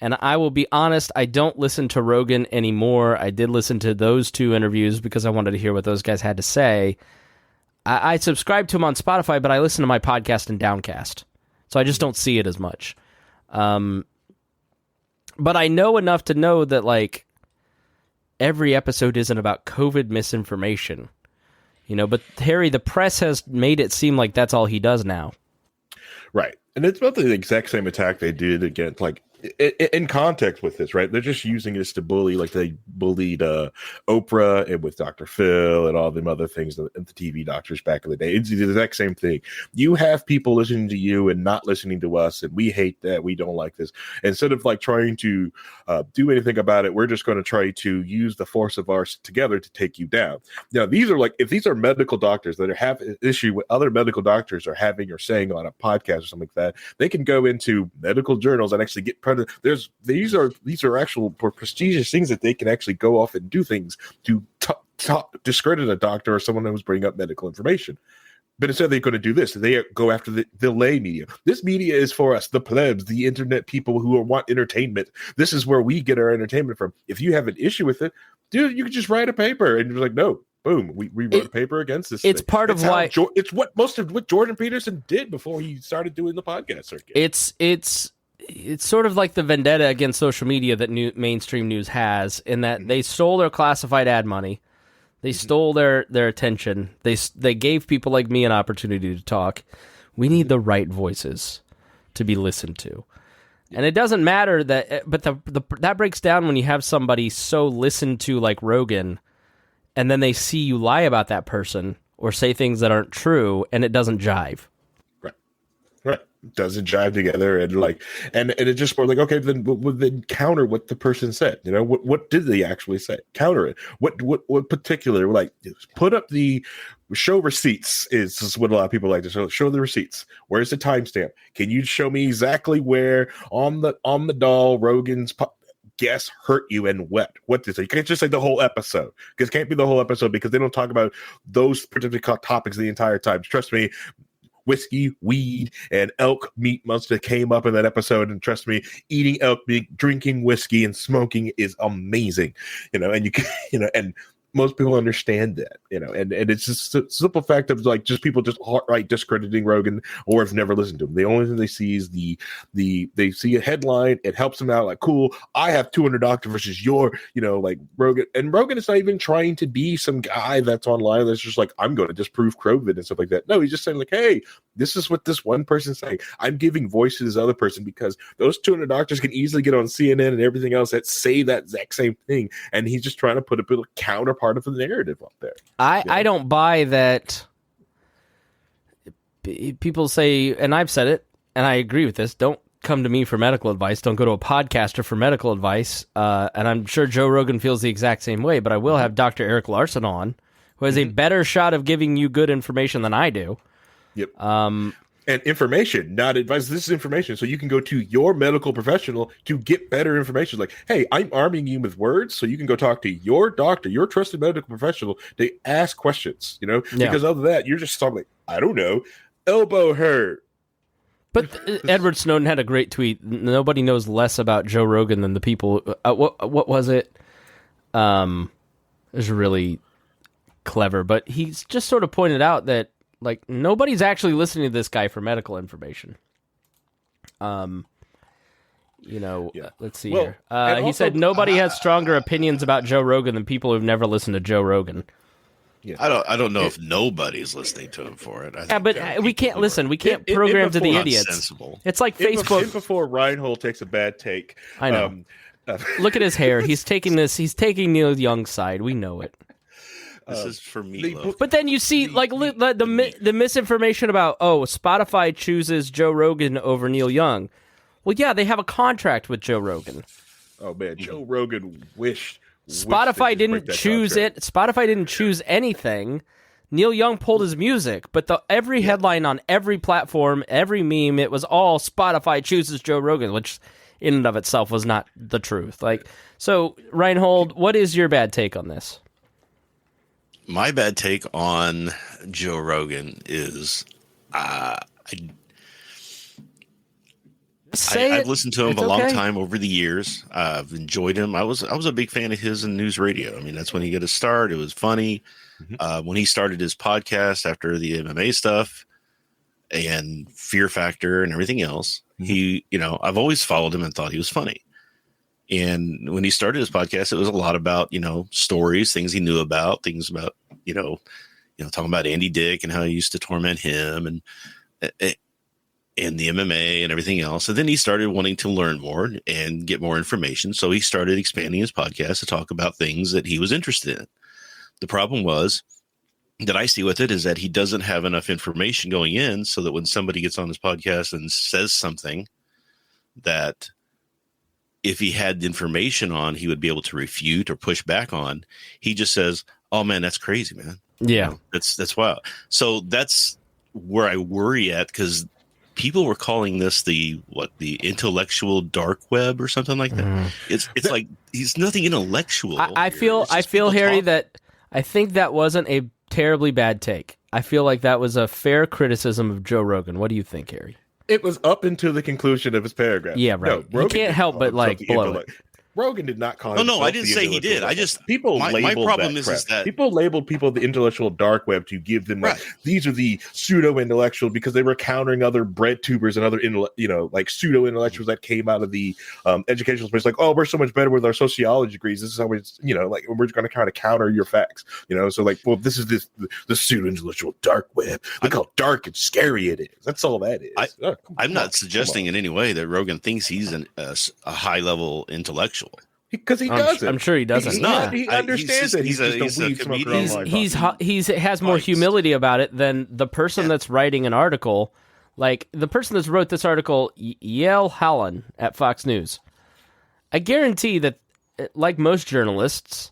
and I will be honest, I don't listen to Rogan anymore. I did listen to those 2 interviews because I wanted to hear what those guys had to say. I subscribe to them on Spotify, but I listen to my podcast in Downcast, so I just don't see it as much. But I know enough to know that, every episode isn't about COVID misinformation. But Harry, the press has made it seem like that's all he does now. Right. And it's about the exact same attack they did against, in context with this, right? They're just using this to bully, they bullied Oprah and with Dr. Phil and all them other things, and the TV doctors back in the day. It's the exact same thing. You have people listening to you and not listening to us, and we hate that. We don't like this. Instead of trying to do anything about it, we're just going to try to use the force of ours together to take you down. Now, these are if these are medical doctors that have an issue with other medical doctors are having or saying on a podcast or something like that, they can go into medical journals and actually get these are actual prestigious things that they can actually go off and do things to discredit a doctor or someone who's bringing up medical information. But instead they're going to do this. They go after the lay media. This media is for us, the plebs, the internet people who want entertainment. This is where we get our entertainment from. If you have an issue with it, dude, you can just write a paper. And you're like, no, boom, we wrote a paper against this. It's thing. Part of why... it's what most of what Jordan Peterson did before he started doing the podcast circuit. It's sort of like the vendetta against social media that mainstream news has, in that they stole their classified ad money, they stole their attention, they gave people like me an opportunity to talk. We need the right voices to be listened to, and it doesn't matter that. But that breaks down when you have somebody so listened to like Rogan, and then they see you lie about that person or say things that aren't true, and it doesn't jive. Right. Doesn't jive together, and it just more okay, then counter what the person said. What did they actually say? Counter it. What particular, put up the show receipts is what a lot of people like to show the receipts. Where's the timestamp? Can you show me exactly where on the doll Rogan's guess hurt you and what did they? You can't just say the whole episode, because it can't be the whole episode, because they don't talk about those particular topics the entire time. Trust me, whiskey, weed, and elk meat must have came up in that episode. And trust me, eating elk meat, drinking whiskey, and smoking is amazing. And you can, and most people understand that, and it's just a simple fact of like just people just outright discrediting Rogan or have never listened to him. The only thing they see is they see a headline, it helps them out, like, cool, I have 200 doctors versus your, like Rogan. And Rogan is not even trying to be some guy that's online that's just like, I'm going to disprove COVID and stuff like that. No, he's just saying like, hey, this is what this one person's saying. I'm giving voice to this other person because those 200 doctors can easily get on CNN and everything else that say that exact same thing. And he's just trying to put a bit of counterpart of the narrative up there. I don't buy that. People say, and I've said it, and I agree with this, don't come to me for medical advice. Don't go to a podcaster for medical advice. And I'm sure Joe Rogan feels the exact same way, but I will have Dr. Eric Larson on, who has a better shot of giving you good information than I do. Yep. And information, not advice. This is information. So you can go to your medical professional to get better information. Like, hey, I'm arming you with words so you can go talk to your doctor, your trusted medical professional, to ask questions, because other than that, you're just talking like, I don't know, elbow hurt. But Edward Snowden had a great tweet. Nobody knows less about Joe Rogan than the people. What was it? It was really clever, but he's just sort of pointed out that like nobody's actually listening to this guy for medical information. Let's see here. He said nobody has stronger opinions about Joe Rogan than people who've never listened to Joe Rogan. Yeah. I don't know if nobody's listening to him for it. But we can't listen. We can't program to the idiots. Sensible. It's like Facebook. Before Reinhold takes a bad take. I know. Look at his hair. He's taking Neil Young's side. We know it. This is for Meatloaf. But then you see, like, the misinformation about, Spotify chooses Joe Rogan over Neil Young. Well, yeah, they have a contract with Joe Rogan. Oh, man, Joe Rogan wished Spotify didn't choose it. Spotify didn't choose anything. Neil Young pulled his music, but every headline on every platform, every meme, it was all Spotify chooses Joe Rogan, which in and of itself was not the truth. So, Reinhold, what is your bad take on this? My bad take on Joe Rogan is I've listened to him a long time over the years. I've enjoyed him. I was a big fan of his in news radio. I mean, that's when he got his start. It was funny. When he started his podcast after the MMA stuff and Fear Factor and everything else, I've always followed him and thought he was funny. And when he started his podcast, it was a lot about, stories, things he knew about, things about, talking about Andy Dick and how he used to torment him and the MMA and everything else. And then he started wanting to learn more and get more information. So he started expanding his podcast to talk about things that he was interested in. The problem was that I see with it is that he doesn't have enough information going in so that when somebody gets on his podcast and says something that if he had the information on, he would be able to refute or push back on. He just says, "Oh man, that's crazy, man." Yeah, that's wild. So that's where I worry at, because people were calling this the intellectual dark web or something like that. It's like he's nothing intellectual. I feel Harry, that I think that wasn't a terribly bad take. I feel like that was a fair criticism of Joe Rogan. What do you think, Harry? It was up until the conclusion of his paragraph. Yeah, right. No, you can't help but blow it. Rogan did not call. No, I didn't say he did. I just my problem is that people labeled people the intellectual dark web to give them these are the pseudo intellectual, because they were countering other bread tubers and other like pseudo intellectuals that came out of the educational space. Like, oh, we're so much better with our sociology degrees. This is how we like we're going to kind of counter your facts. So like, well, this is the pseudo intellectual dark web. Look how dark and scary it is. That's all that is. I'm not suggesting in any way that Rogan thinks he's a high level intellectual. Because he doesn't. I'm sure he doesn't. He's not. He understands that he's just a weed smoker online. He has more humility about it than the person that's writing an article. Like the person that's wrote this article, Yael Hallen at Fox News. I guarantee that, like most journalists,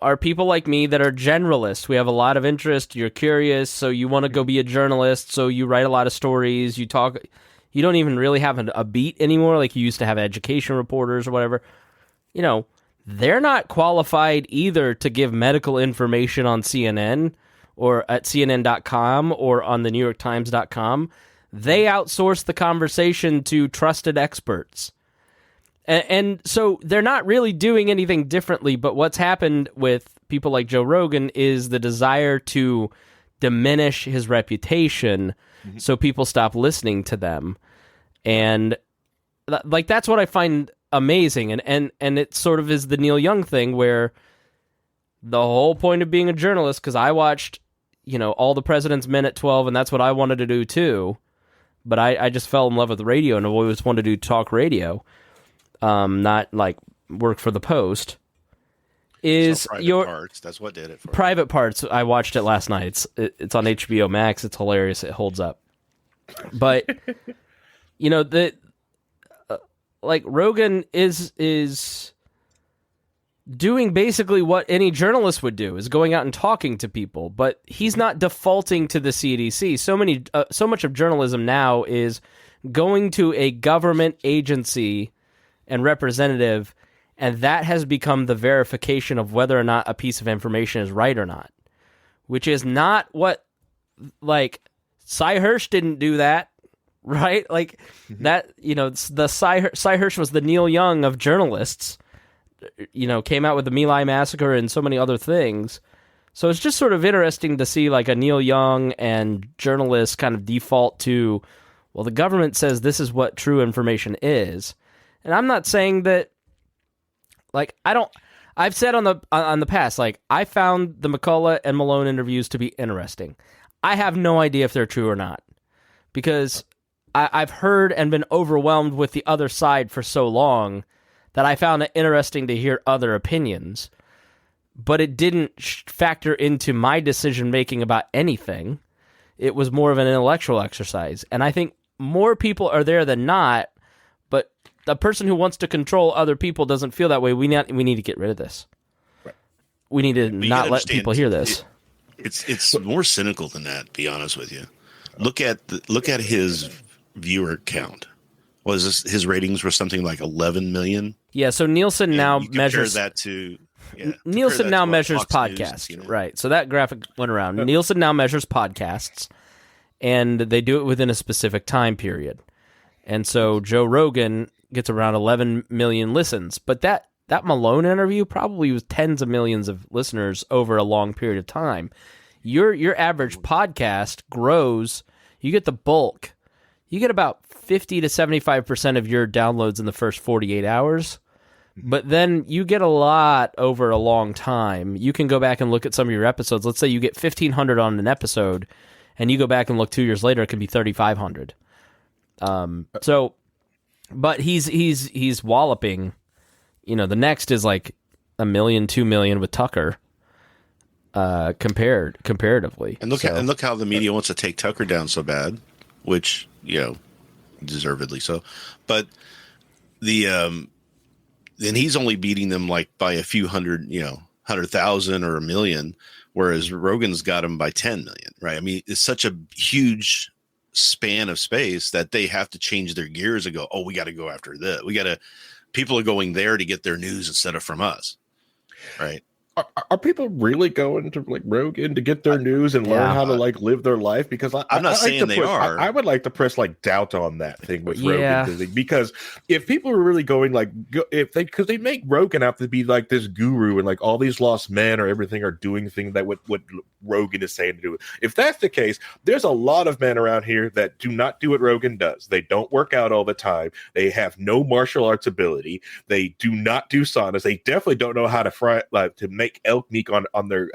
are people like me that are generalists. We have a lot of interest. You're curious, so you want to go be a journalist. So you write a lot of stories. You talk. You don't even really have a beat anymore, like you used to have education reporters or whatever. They're not qualified either to give medical information on CNN or at CNN.com or on the NewYorkTimes.com, they outsource the conversation to trusted experts. And so they're not really doing anything differently, but what's happened with people like Joe Rogan is the desire to diminish his reputation so people stop listening to them. And like that's what I find amazing. And it sort of is the Neil Young thing where the whole point of being a journalist, because I watched, All the President's Men at 12, and that's what I wanted to do too. But I just fell in love with radio and always wanted to do talk radio. Not like work for the Post. Is your Parts? That's what did it for Private Parts. I watched it last night. It's on HBO Max. It's hilarious. It holds up. But like Rogan is doing basically what any journalist would do, is going out and talking to people, but he's not defaulting to the CDC. So much of journalism now is going to a government agency and representative, and that has become the verification of whether or not a piece of information is right or not, which is not what, like, Cy Hirsch didn't do that, right? Like, that, the Cy Hirsch was the Neil Young of journalists, came out with the My Lai Massacre and so many other things. So it's just sort of interesting to see, like, a Neil Young and journalists kind of default to, well, the government says this is what true information is. And I'm not saying that, like, I've said on the past, like, I found the McCullough and Malone interviews to be interesting. I have no idea if they're true or not, because I've heard and been overwhelmed with the other side for so long that I found it interesting to hear other opinions, but it didn't factor into my decision-making about anything. It was more of an intellectual exercise. And I think more people are there than not, but the person who wants to control other people doesn't feel that way. We need to get rid of this. Right. We need to not let people hear this. It's more cynical than that, to be honest with you. Look at his viewer count. His ratings were something like 11 million? Yeah, so Nielsen now measures that to Nielsen now measures Fox podcasts, News, right? So that graphic went around. Nielsen now measures podcasts, and they do it within a specific time period. And so Joe Rogan gets around 11 million listens, but that Malone interview probably was tens of millions of listeners over a long period of time. Your average podcast grows. You get the bulk. You get about 50 to 75% of your downloads in the first 48 hours. But then you get a lot over a long time. You can go back and look at some of your episodes. Let's say you get 1,500 on an episode, and you go back and look 2 years later, it can be 3,500. But he's walloping. The next is like 1 million, 2 million with Tucker. Comparatively, and look how the media wants to take Tucker down so bad, which deservedly so. But then he's only beating them like by a few hundred, 100,000 or 1 million, whereas Rogan's got him by 10 million, right? I mean, it's such a huge span of space that they have to change their gears and go, oh, we got to go after this. People are going there to get their news instead of from us, right? Are people really going to like Rogan to get their news and learn how to like live their life? Because I'm not saying they are. I would like to press like doubt on that thing with Rogan, because if people are really going because they make Rogan out to be like this guru and like all these lost men or everything are doing things that what Rogan is saying to do. If that's the case, there's a lot of men around here that do not do what Rogan does. They don't work out all the time. They have no martial arts ability. They do not do saunas. They definitely don't know how to fry to make elk meat on their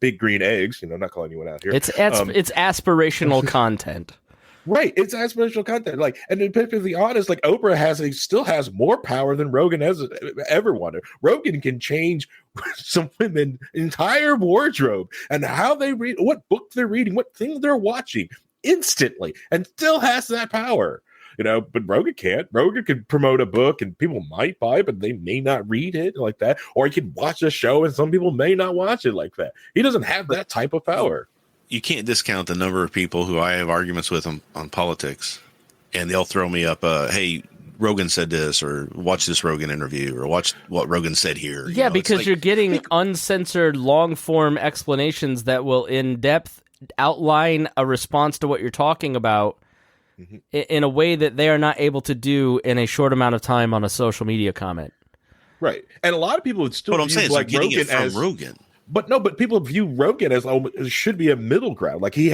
big green eggs. I'm not calling anyone out here. It's aspirational content. Right, it's aspirational content. Like, and to be perfectly honest, like Oprah still has more power than Rogan has ever wanted. Rogan can change some women's entire wardrobe and how they read, what book they're reading, what things they're watching instantly, and still has that power. But Rogan can't. Rogan can promote a book and people might buy it, but they may not read it like that. Or he can watch a show and some people may not watch it like that. He doesn't have that type of power. You can't discount the number of people who I have arguments with on politics, and they'll throw me up, hey, Rogan said this, or watch this Rogan interview, or watch what Rogan said here. Yeah, because like, you're getting uncensored, long-form explanations that will in-depth outline a response to what you're talking about in a way that they are not able to do in a short amount of time on a social media comment. Right. And a lot of people would still what I'm saying is like getting Rogan it from as Rogan. But people view Rogan as it should be a middle ground. Like he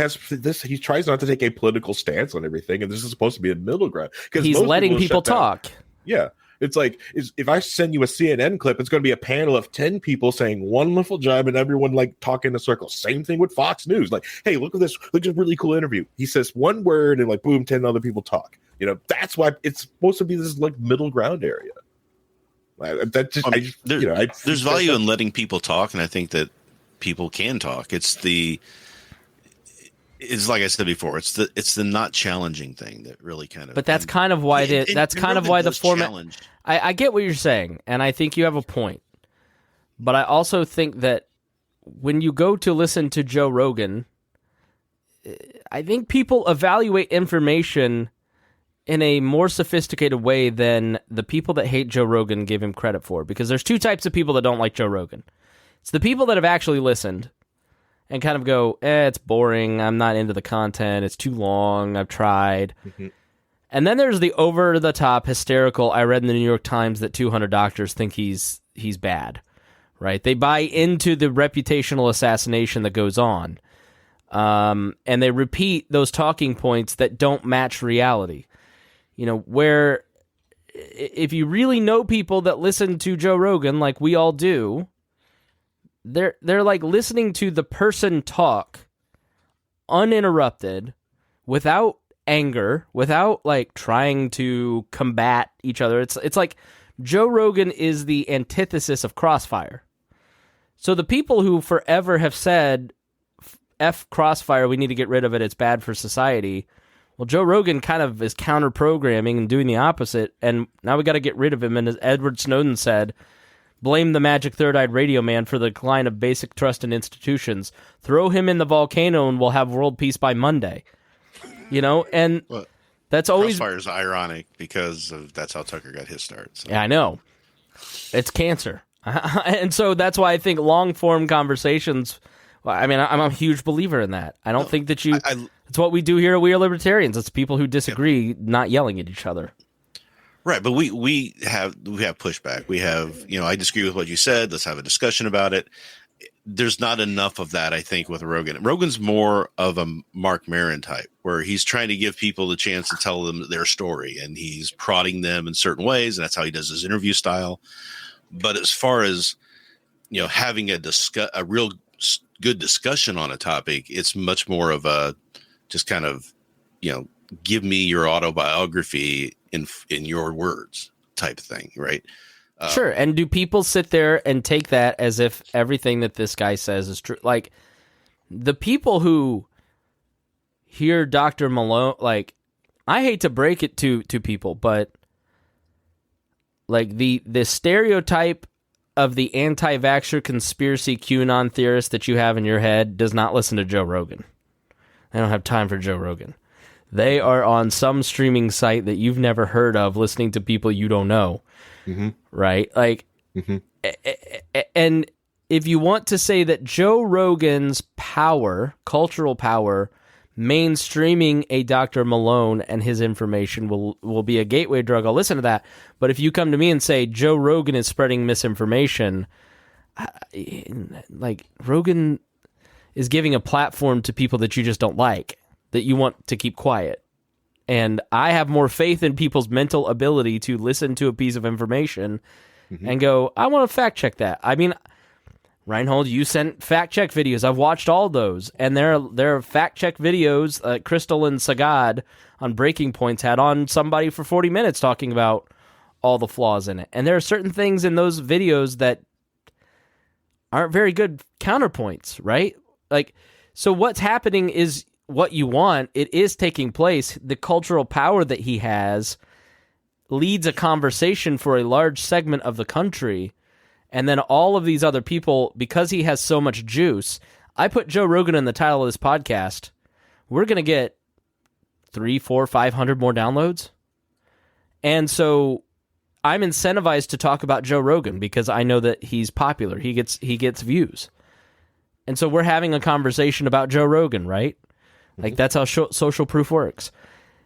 tries not to take a political stance on everything, and this is supposed to be a middle ground because he's letting people talk. Yeah, it's like if I send you a CNN clip, it's going to be a panel of 10 people saying one little job and everyone like talking in a circle. Same thing with Fox News. Like, hey, look at this really cool interview. He says one word and like boom, 10 other people talk. That's why it's supposed to be this like middle ground area. There's value in letting people talk, and I think that people can talk. It's like I said before. It's the not challenging thing that really kind of. But that's kind of why the format. Challenge. I get what you're saying, and I think you have a point. But I also think that when you go to listen to Joe Rogan, I think people evaluate information in a more sophisticated way than the people that hate Joe Rogan give him credit for. Because there's two types of people that don't like Joe Rogan. It's the people that have actually listened and kind of go, it's boring, I'm not into the content, it's too long, I've tried. Mm-hmm. And then there's the over-the-top, hysterical, I read in the New York Times that 200 doctors think he's bad, right? They buy into the reputational assassination that goes on. And they repeat those talking points that don't match reality. Where if you really know people that listen to Joe Rogan like we all do, they're like listening to the person talk uninterrupted, without anger, without like trying to combat each other. It's like Joe Rogan is the antithesis of Crossfire. So the people who forever have said, F Crossfire, we need to get rid of it, it's bad for society. Well, Joe Rogan kind of is counter-programming and doing the opposite, and now we got to get rid of him. And as Edward Snowden said, blame the magic third-eyed radio man for the decline of basic trust in institutions. Throw him in the volcano and we'll have world peace by Monday. And that's always... Crossfire's ironic because that's how Tucker got his start. So. Yeah, I know. It's cancer. And so that's why I think long-form conversations... I mean, I'm a huge believer in that. I don't think that it's what we do here at We Are Libertarians. It's people who disagree not yelling at each other. Right, but we have pushback. We have, I disagree with what you said. Let's have a discussion about it. There's not enough of that, I think, with Rogan. Rogan's more of a Mark Maron type, where he's trying to give people the chance to tell them their story, and he's prodding them in certain ways, and that's how he does his interview style. But as far as having a real good discussion on a topic, it's much more of a just kind of give me your autobiography in your words type of thing, right? Sure. And do people sit there and take that as if everything that this guy says is true? Like the people who hear Dr. Malone, like I hate to break it to people, but like the stereotype of the anti-vaxxer conspiracy QAnon theorist that you have in your head does not listen to Joe Rogan. They don't have time for Joe Rogan. They are on some streaming site that you've never heard of, listening to people you don't know, right? Like, and if you want to say that Joe Rogan's power, cultural power, mainstreaming a Dr. Malone and his information will be a gateway drug, I'll listen to that. But if you come to me and say Joe Rogan is spreading misinformation, like Rogan is giving a platform to people that you just don't like, that you want to keep quiet. And I have more faith in people's mental ability to listen to a piece of information and go, I want to fact check that. I mean, Reinhold, you sent fact check videos. I've watched all those, and there are fact check videos. Crystal and Sagad on Breaking Points had on somebody for 40 minutes talking about all the flaws in it. And there are certain things in those videos that aren't very good counterpoints, right? Like, so what's happening is what you want. It is taking place. The cultural power that he has leads a conversation for a large segment of the country. And then all of these other people, because he has so much juice, I put Joe Rogan in the title of this podcast. We're going to get 300, 400, 500 more downloads. And so I'm incentivized to talk about Joe Rogan because I know that he's popular. He gets views. And so we're having a conversation about Joe Rogan, right? Like that's how social proof works.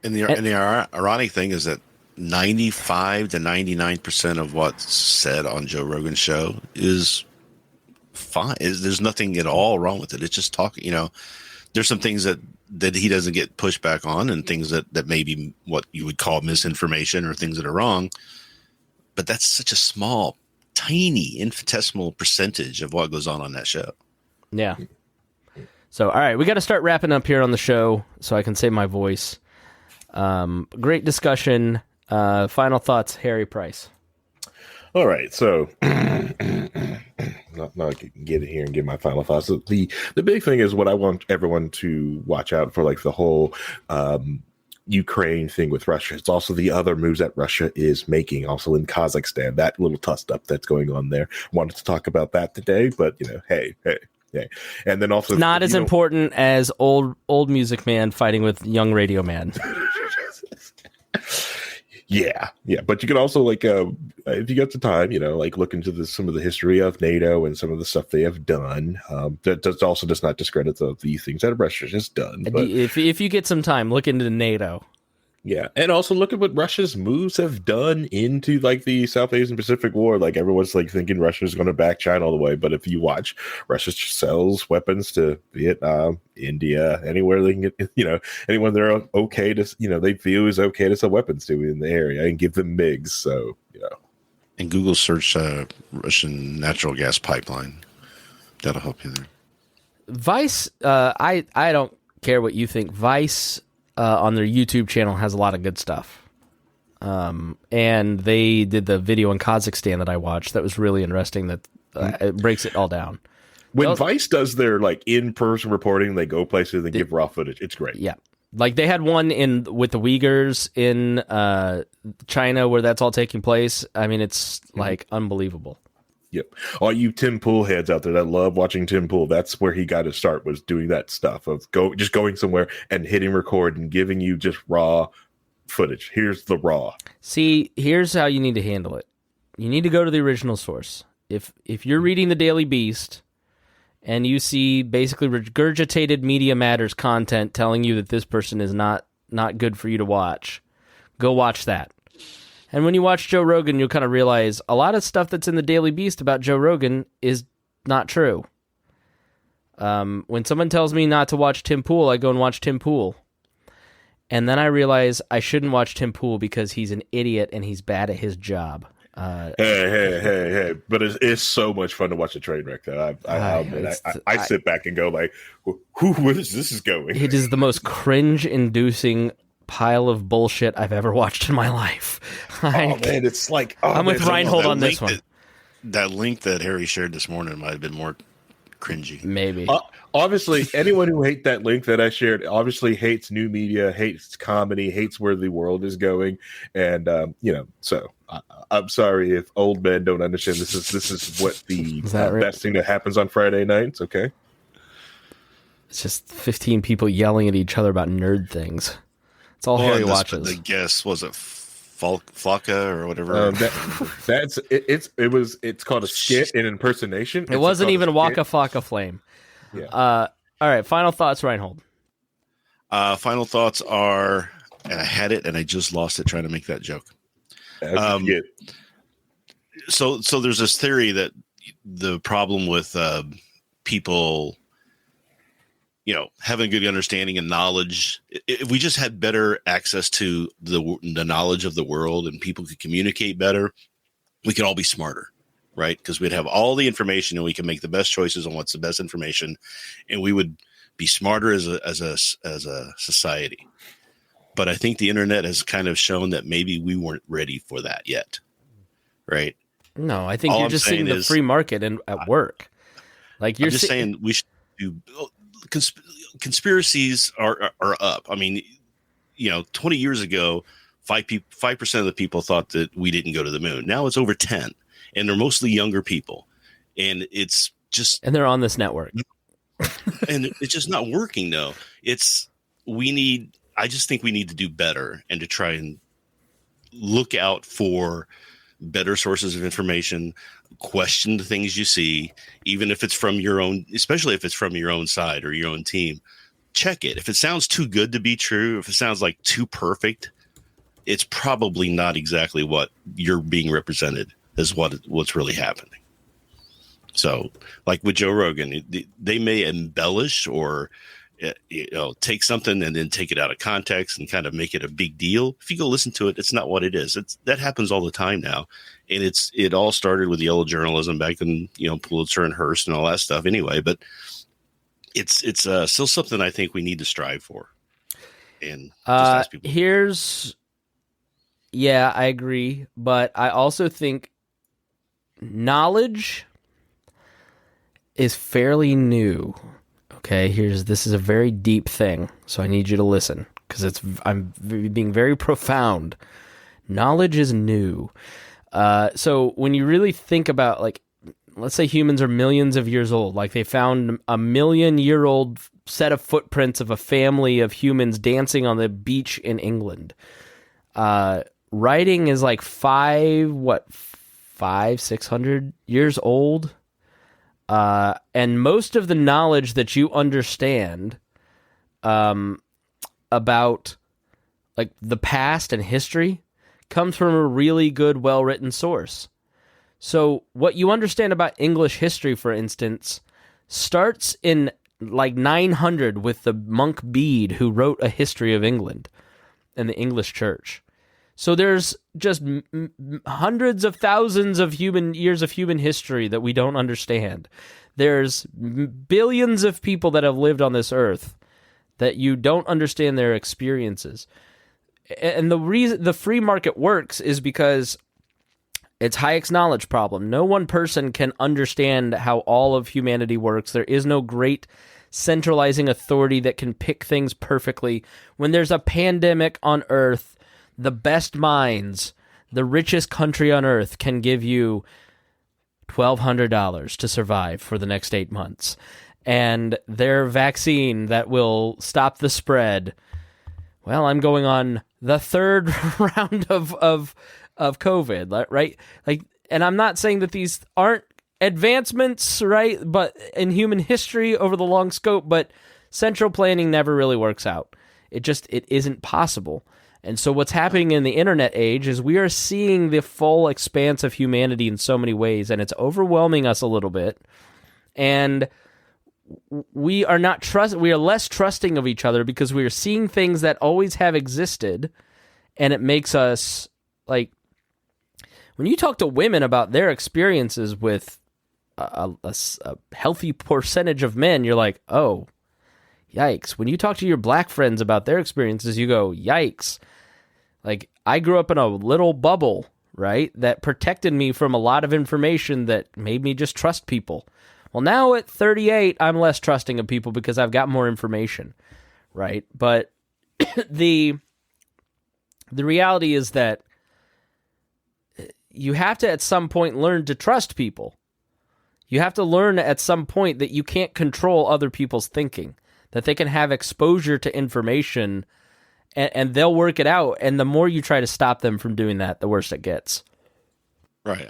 And the ironic thing is that 95 to 99% of what's said on Joe Rogan's show is fine. There's nothing at all wrong with it. It's just talking, you know, there's some things that he doesn't get pushback on and things that may be what you would call misinformation or things that are wrong. But that's such a small, tiny, infinitesimal percentage of what goes on that show. Yeah. So, all right, we got to start wrapping up here on the show so I can save my voice. Great discussion. Final thoughts, Harry Price. All right, so not I can get in here and give my final thoughts. So the big thing is what I want everyone to watch out for, like the whole Ukraine thing with Russia. It's also the other moves that Russia is making, also in Kazakhstan. That little tussle up that's going on there. Wanted to talk about that today, but you know, hey. And then also not as important as old Music Man fighting with young Radio Man. Yeah. But you can also, like, if you got the time, you know, like look into some of the history of NATO and some of the stuff they have done. That does not discredit the things that Russia has done. But, if you get some time, look into NATO. Yeah, and also look at what Russia's moves have done into like the South Asian Pacific War. Like everyone's like thinking Russia's going to back China all the way, but if you watch, Russia sells weapons to Vietnam, India, anywhere they can get. You know, anyone they're okay to, you know, they view is okay to sell weapons to in the area and give them MiGs. So you know, and Google search Russian natural gas pipeline. That'll help you there. Vice, I don't care what you think. Vice. On their YouTube channel has a lot of good stuff. And they did the video in Kazakhstan that I watched. That was really interesting. That it breaks it all down. When Vice does their like in-person reporting, they go places and give raw footage. It's great. Yeah. Like they had one with the Uyghurs in China where that's all taking place. I mean, it's like unbelievable. Yep. All you Tim Pool heads out there that love watching Tim Pool, that's where he got to start, was doing that stuff of going somewhere and hitting record and giving you just raw footage. Here's the raw. See, here's how you need to handle it. You need to go to the original source. If you're reading the Daily Beast and you see basically regurgitated Media Matters content telling you that this person is not good for you to watch, go watch that. And when you watch Joe Rogan, you'll kind of realize a lot of stuff that's in the Daily Beast about Joe Rogan is not true. When someone tells me not to watch Tim Pool, I go and watch Tim Pool. And then I realize I shouldn't watch Tim Pool because he's an idiot and he's bad at his job. Hey. But it's so much fun to watch a train wreck, though. I sit back and go like, where is this going? It is the most cringe-inducing pile of bullshit I've ever watched in my life. Man, it's like I'm with Reinhold on this one. That link that Harry shared this morning might have been more cringy. Maybe. Obviously, anyone who hates that link that I shared obviously hates new media, hates comedy, hates where the world is going, and you know. So I'm sorry if old men don't understand. This is what the best thing that happens on Friday nights. Okay. It's just 15 people yelling at each other about nerd things. It's all Harry watches. The guess was it Flocka or whatever. It's called a skit in impersonation. It wasn't even Waka Flocka Flame. Yeah. All right. Final thoughts, Reinhold. Final thoughts are, and I had it and I just lost it trying to make that joke. So there's this theory that the problem with people, you know, having a good understanding and knowledge, if we just had better access to the knowledge of the world and people could communicate better, we could all be smarter, right? Because we'd have all the information and we can make the best choices on what's the best information, and we would be smarter as a society. But I think the internet has kind of shown that maybe we weren't ready for that yet, right? No, I think you're just seeing the free market at work. Like you're just saying we should do. Conspiracies are up. I mean, you know, 20 years ago, 5% of the people thought that we didn't go to the moon. Now it's over 10, and they're mostly younger people, and it's just and they're on this network, and it's just not working. Though I just think we need to do better and to try and look out for better sources of information, question the things you see, even if it's from your own, especially if it's from your own side or your own team. Check it. If it sounds too good to be true, if it sounds like too perfect, it's probably not exactly what you're being represented as what's really happening. So, like with Joe Rogan, they may embellish or take something and then take it out of context and kind of make it a big deal. If you go listen to it, it's not what it is. That happens all the time now, and it all started with yellow journalism back in Pulitzer and Hearst and all that stuff. Anyway, but it's still something I think we need to strive for. And just ask people. I agree, but I also think knowledge is fairly new. Okay, this is a very deep thing, so I need you to listen because I'm being very profound. Knowledge is new. So when you really think about, like, let's say humans are millions of years old, like they found a 1,000,000-year-old set of footprints of a family of humans dancing on the beach in England. Writing is like 600 years old. And most of the knowledge that you understand about like the past and history comes from a really good, well-written source. So what you understand about English history, for instance, starts in like 900 with the monk Bede, who wrote a history of England and the English church. So there's just hundreds of thousands of years of human history that we don't understand. There's billions of people that have lived on this earth that you don't understand their experiences. And the reason the free market works is because it's Hayek's knowledge problem. No one person can understand how all of humanity works. There is no great centralizing authority that can pick things perfectly. When there's a pandemic on Earth, the best minds, the richest country on Earth can give you $1,200 to survive for the next 8 months. And their vaccine that will stop the spread. Well, I'm going on the third round of COVID, right? Like, and I'm not saying that these aren't advancements, right? But in human history over the long scope, but central planning never really works out. It isn't possible. And so what's happening in the internet age is we are seeing the full expanse of humanity in so many ways, and it's overwhelming us a little bit. And we are less trusting of each other because we are seeing things that always have existed, and it makes us, like, when you talk to women about their experiences with a healthy percentage of men, you're like, oh, yikes. When you talk to your black friends about their experiences, you go, yikes. Like, I grew up in a little bubble, right, that protected me from a lot of information that made me just trust people. Well, now at 38, I'm less trusting of people because I've got more information, right? But the reality is that you have to at some point learn to trust people. You have to learn at some point that you can't control other people's thinking, that they can have exposure to information and they'll work it out. And the more you try to stop them from doing that, the worse it gets. Right.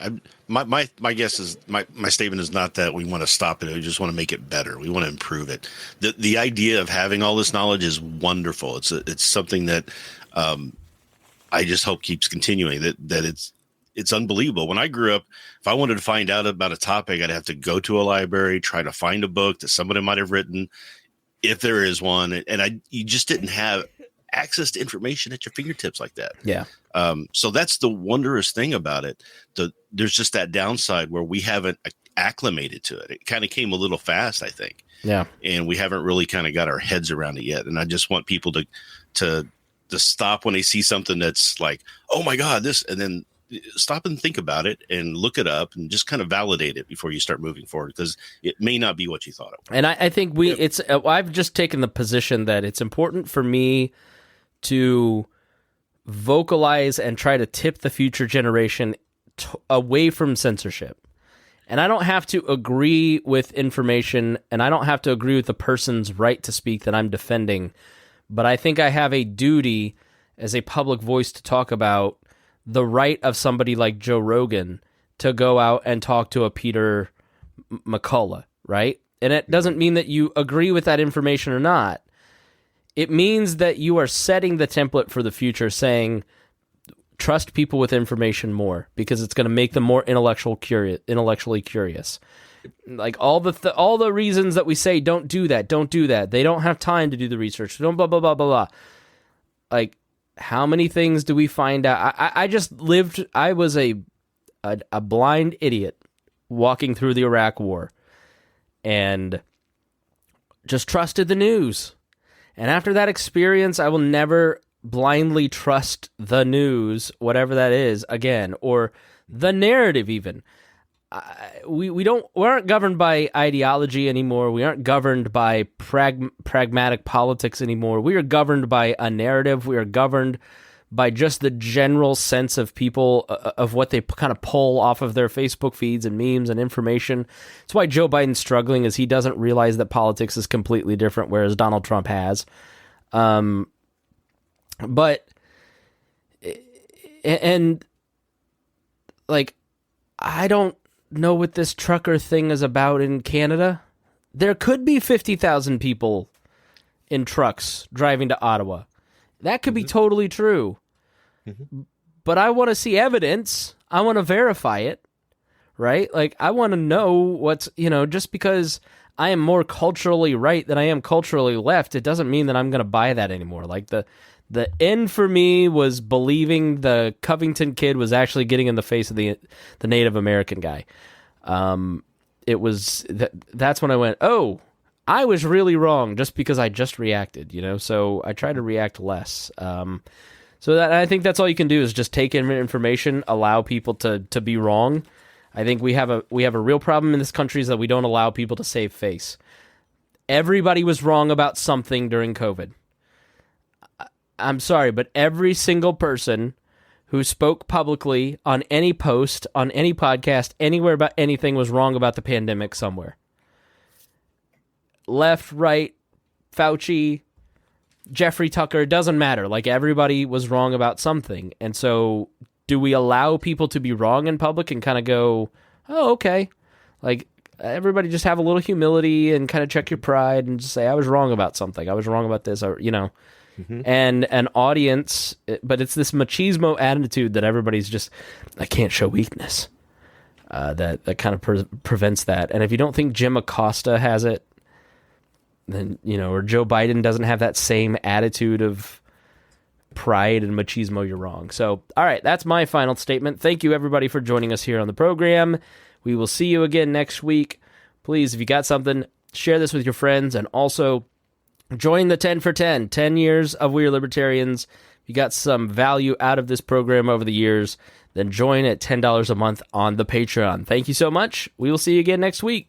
My guess is my statement is not that we want to stop it. We just want to make it better. We want to improve it. The idea of having all this knowledge is wonderful. It's something that I just hope keeps continuing. That it's unbelievable. When I grew up, if I wanted to find out about a topic, I'd have to go to a library, try to find a book that somebody might have written, if there is one, and you just didn't have access to information at your fingertips like that. Yeah. So that's the wondrous thing about it. There's just that downside where we haven't acclimated to it. It kind of came a little fast, I think. Yeah. And we haven't really kind of got our heads around it yet. And I just want people to stop when they see something that's like, oh my God, this, and then stop and think about it and look it up and just kind of validate it before you start moving forward, because it may not be what you thought it was. And I think I've just taken the position that it's important for me to vocalize and try to tip the future generation away from censorship. And I don't have to agree with information, and I don't have to agree with the person's right to speak that I'm defending, but I think I have a duty as a public voice to talk about the right of somebody like Joe Rogan to go out and talk to a Peter McCullough, right? And it doesn't mean that you agree with that information or not. It means that you are setting the template for the future, saying, trust people with information more because it's going to make them more intellectually curious. Like all the reasons that we say don't do that. They don't have time to do the research. Don't blah blah blah blah blah. Like, how many things do we find out? I was a blind idiot walking through the Iraq War, and just trusted the news. And after that experience, I will never blindly trust the news, whatever that is, again, or the narrative even. We aren't governed by ideology anymore. We aren't governed by pragmatic politics anymore. We are governed by a narrative. We are governed by just the general sense of people, of what they kind of pull off of their Facebook feeds and memes and information. That's why Joe Biden's struggling, is he doesn't realize that politics is completely different, whereas Donald Trump has. But, and like, I don't know what this trucker thing is about in Canada. There could be 50,000 people in trucks driving to Ottawa. That could be totally true. But I want to see evidence. I want to verify it, right? Like, I want to know what's, just because I am more culturally right than I am culturally left, it doesn't mean that I'm going to buy that anymore. Like, the end for me was believing the Covington kid was actually getting in the face of the Native American guy. It was that's when I went, oh, I was really wrong just because I just reacted, so I try to react less. So that, I think that's all you can do is just take in information, allow people to be wrong. I think we have a real problem in this country is that we don't allow people to save face. Everybody was wrong about something during COVID. I'm sorry, but every single person who spoke publicly on any post, on any podcast, anywhere about anything was wrong about the pandemic somewhere. Left, right, Fauci, Jeffrey Tucker, it doesn't matter. Like, everybody was wrong about something. And so do we allow people to be wrong in public and kind of go, oh, okay. Like, everybody just have a little humility and kind of check your pride and just say, I was wrong about something. I was wrong about this, or, and an audience, but it's this machismo attitude that everybody's just, I can't show weakness. That kind of prevents that. And if you don't think Jim Acosta has it, then, or Joe Biden doesn't have that same attitude of pride and machismo, you're wrong. So, all right, that's my final statement. Thank you, everybody, for joining us here on the program. We will see you again next week. Please, if you got something, share this with your friends, and also join the 10 for 10 years of We Are Libertarians. If you got some value out of this program over the years, then join at $10 a month on the Patreon. Thank you so much. We will see you again next week.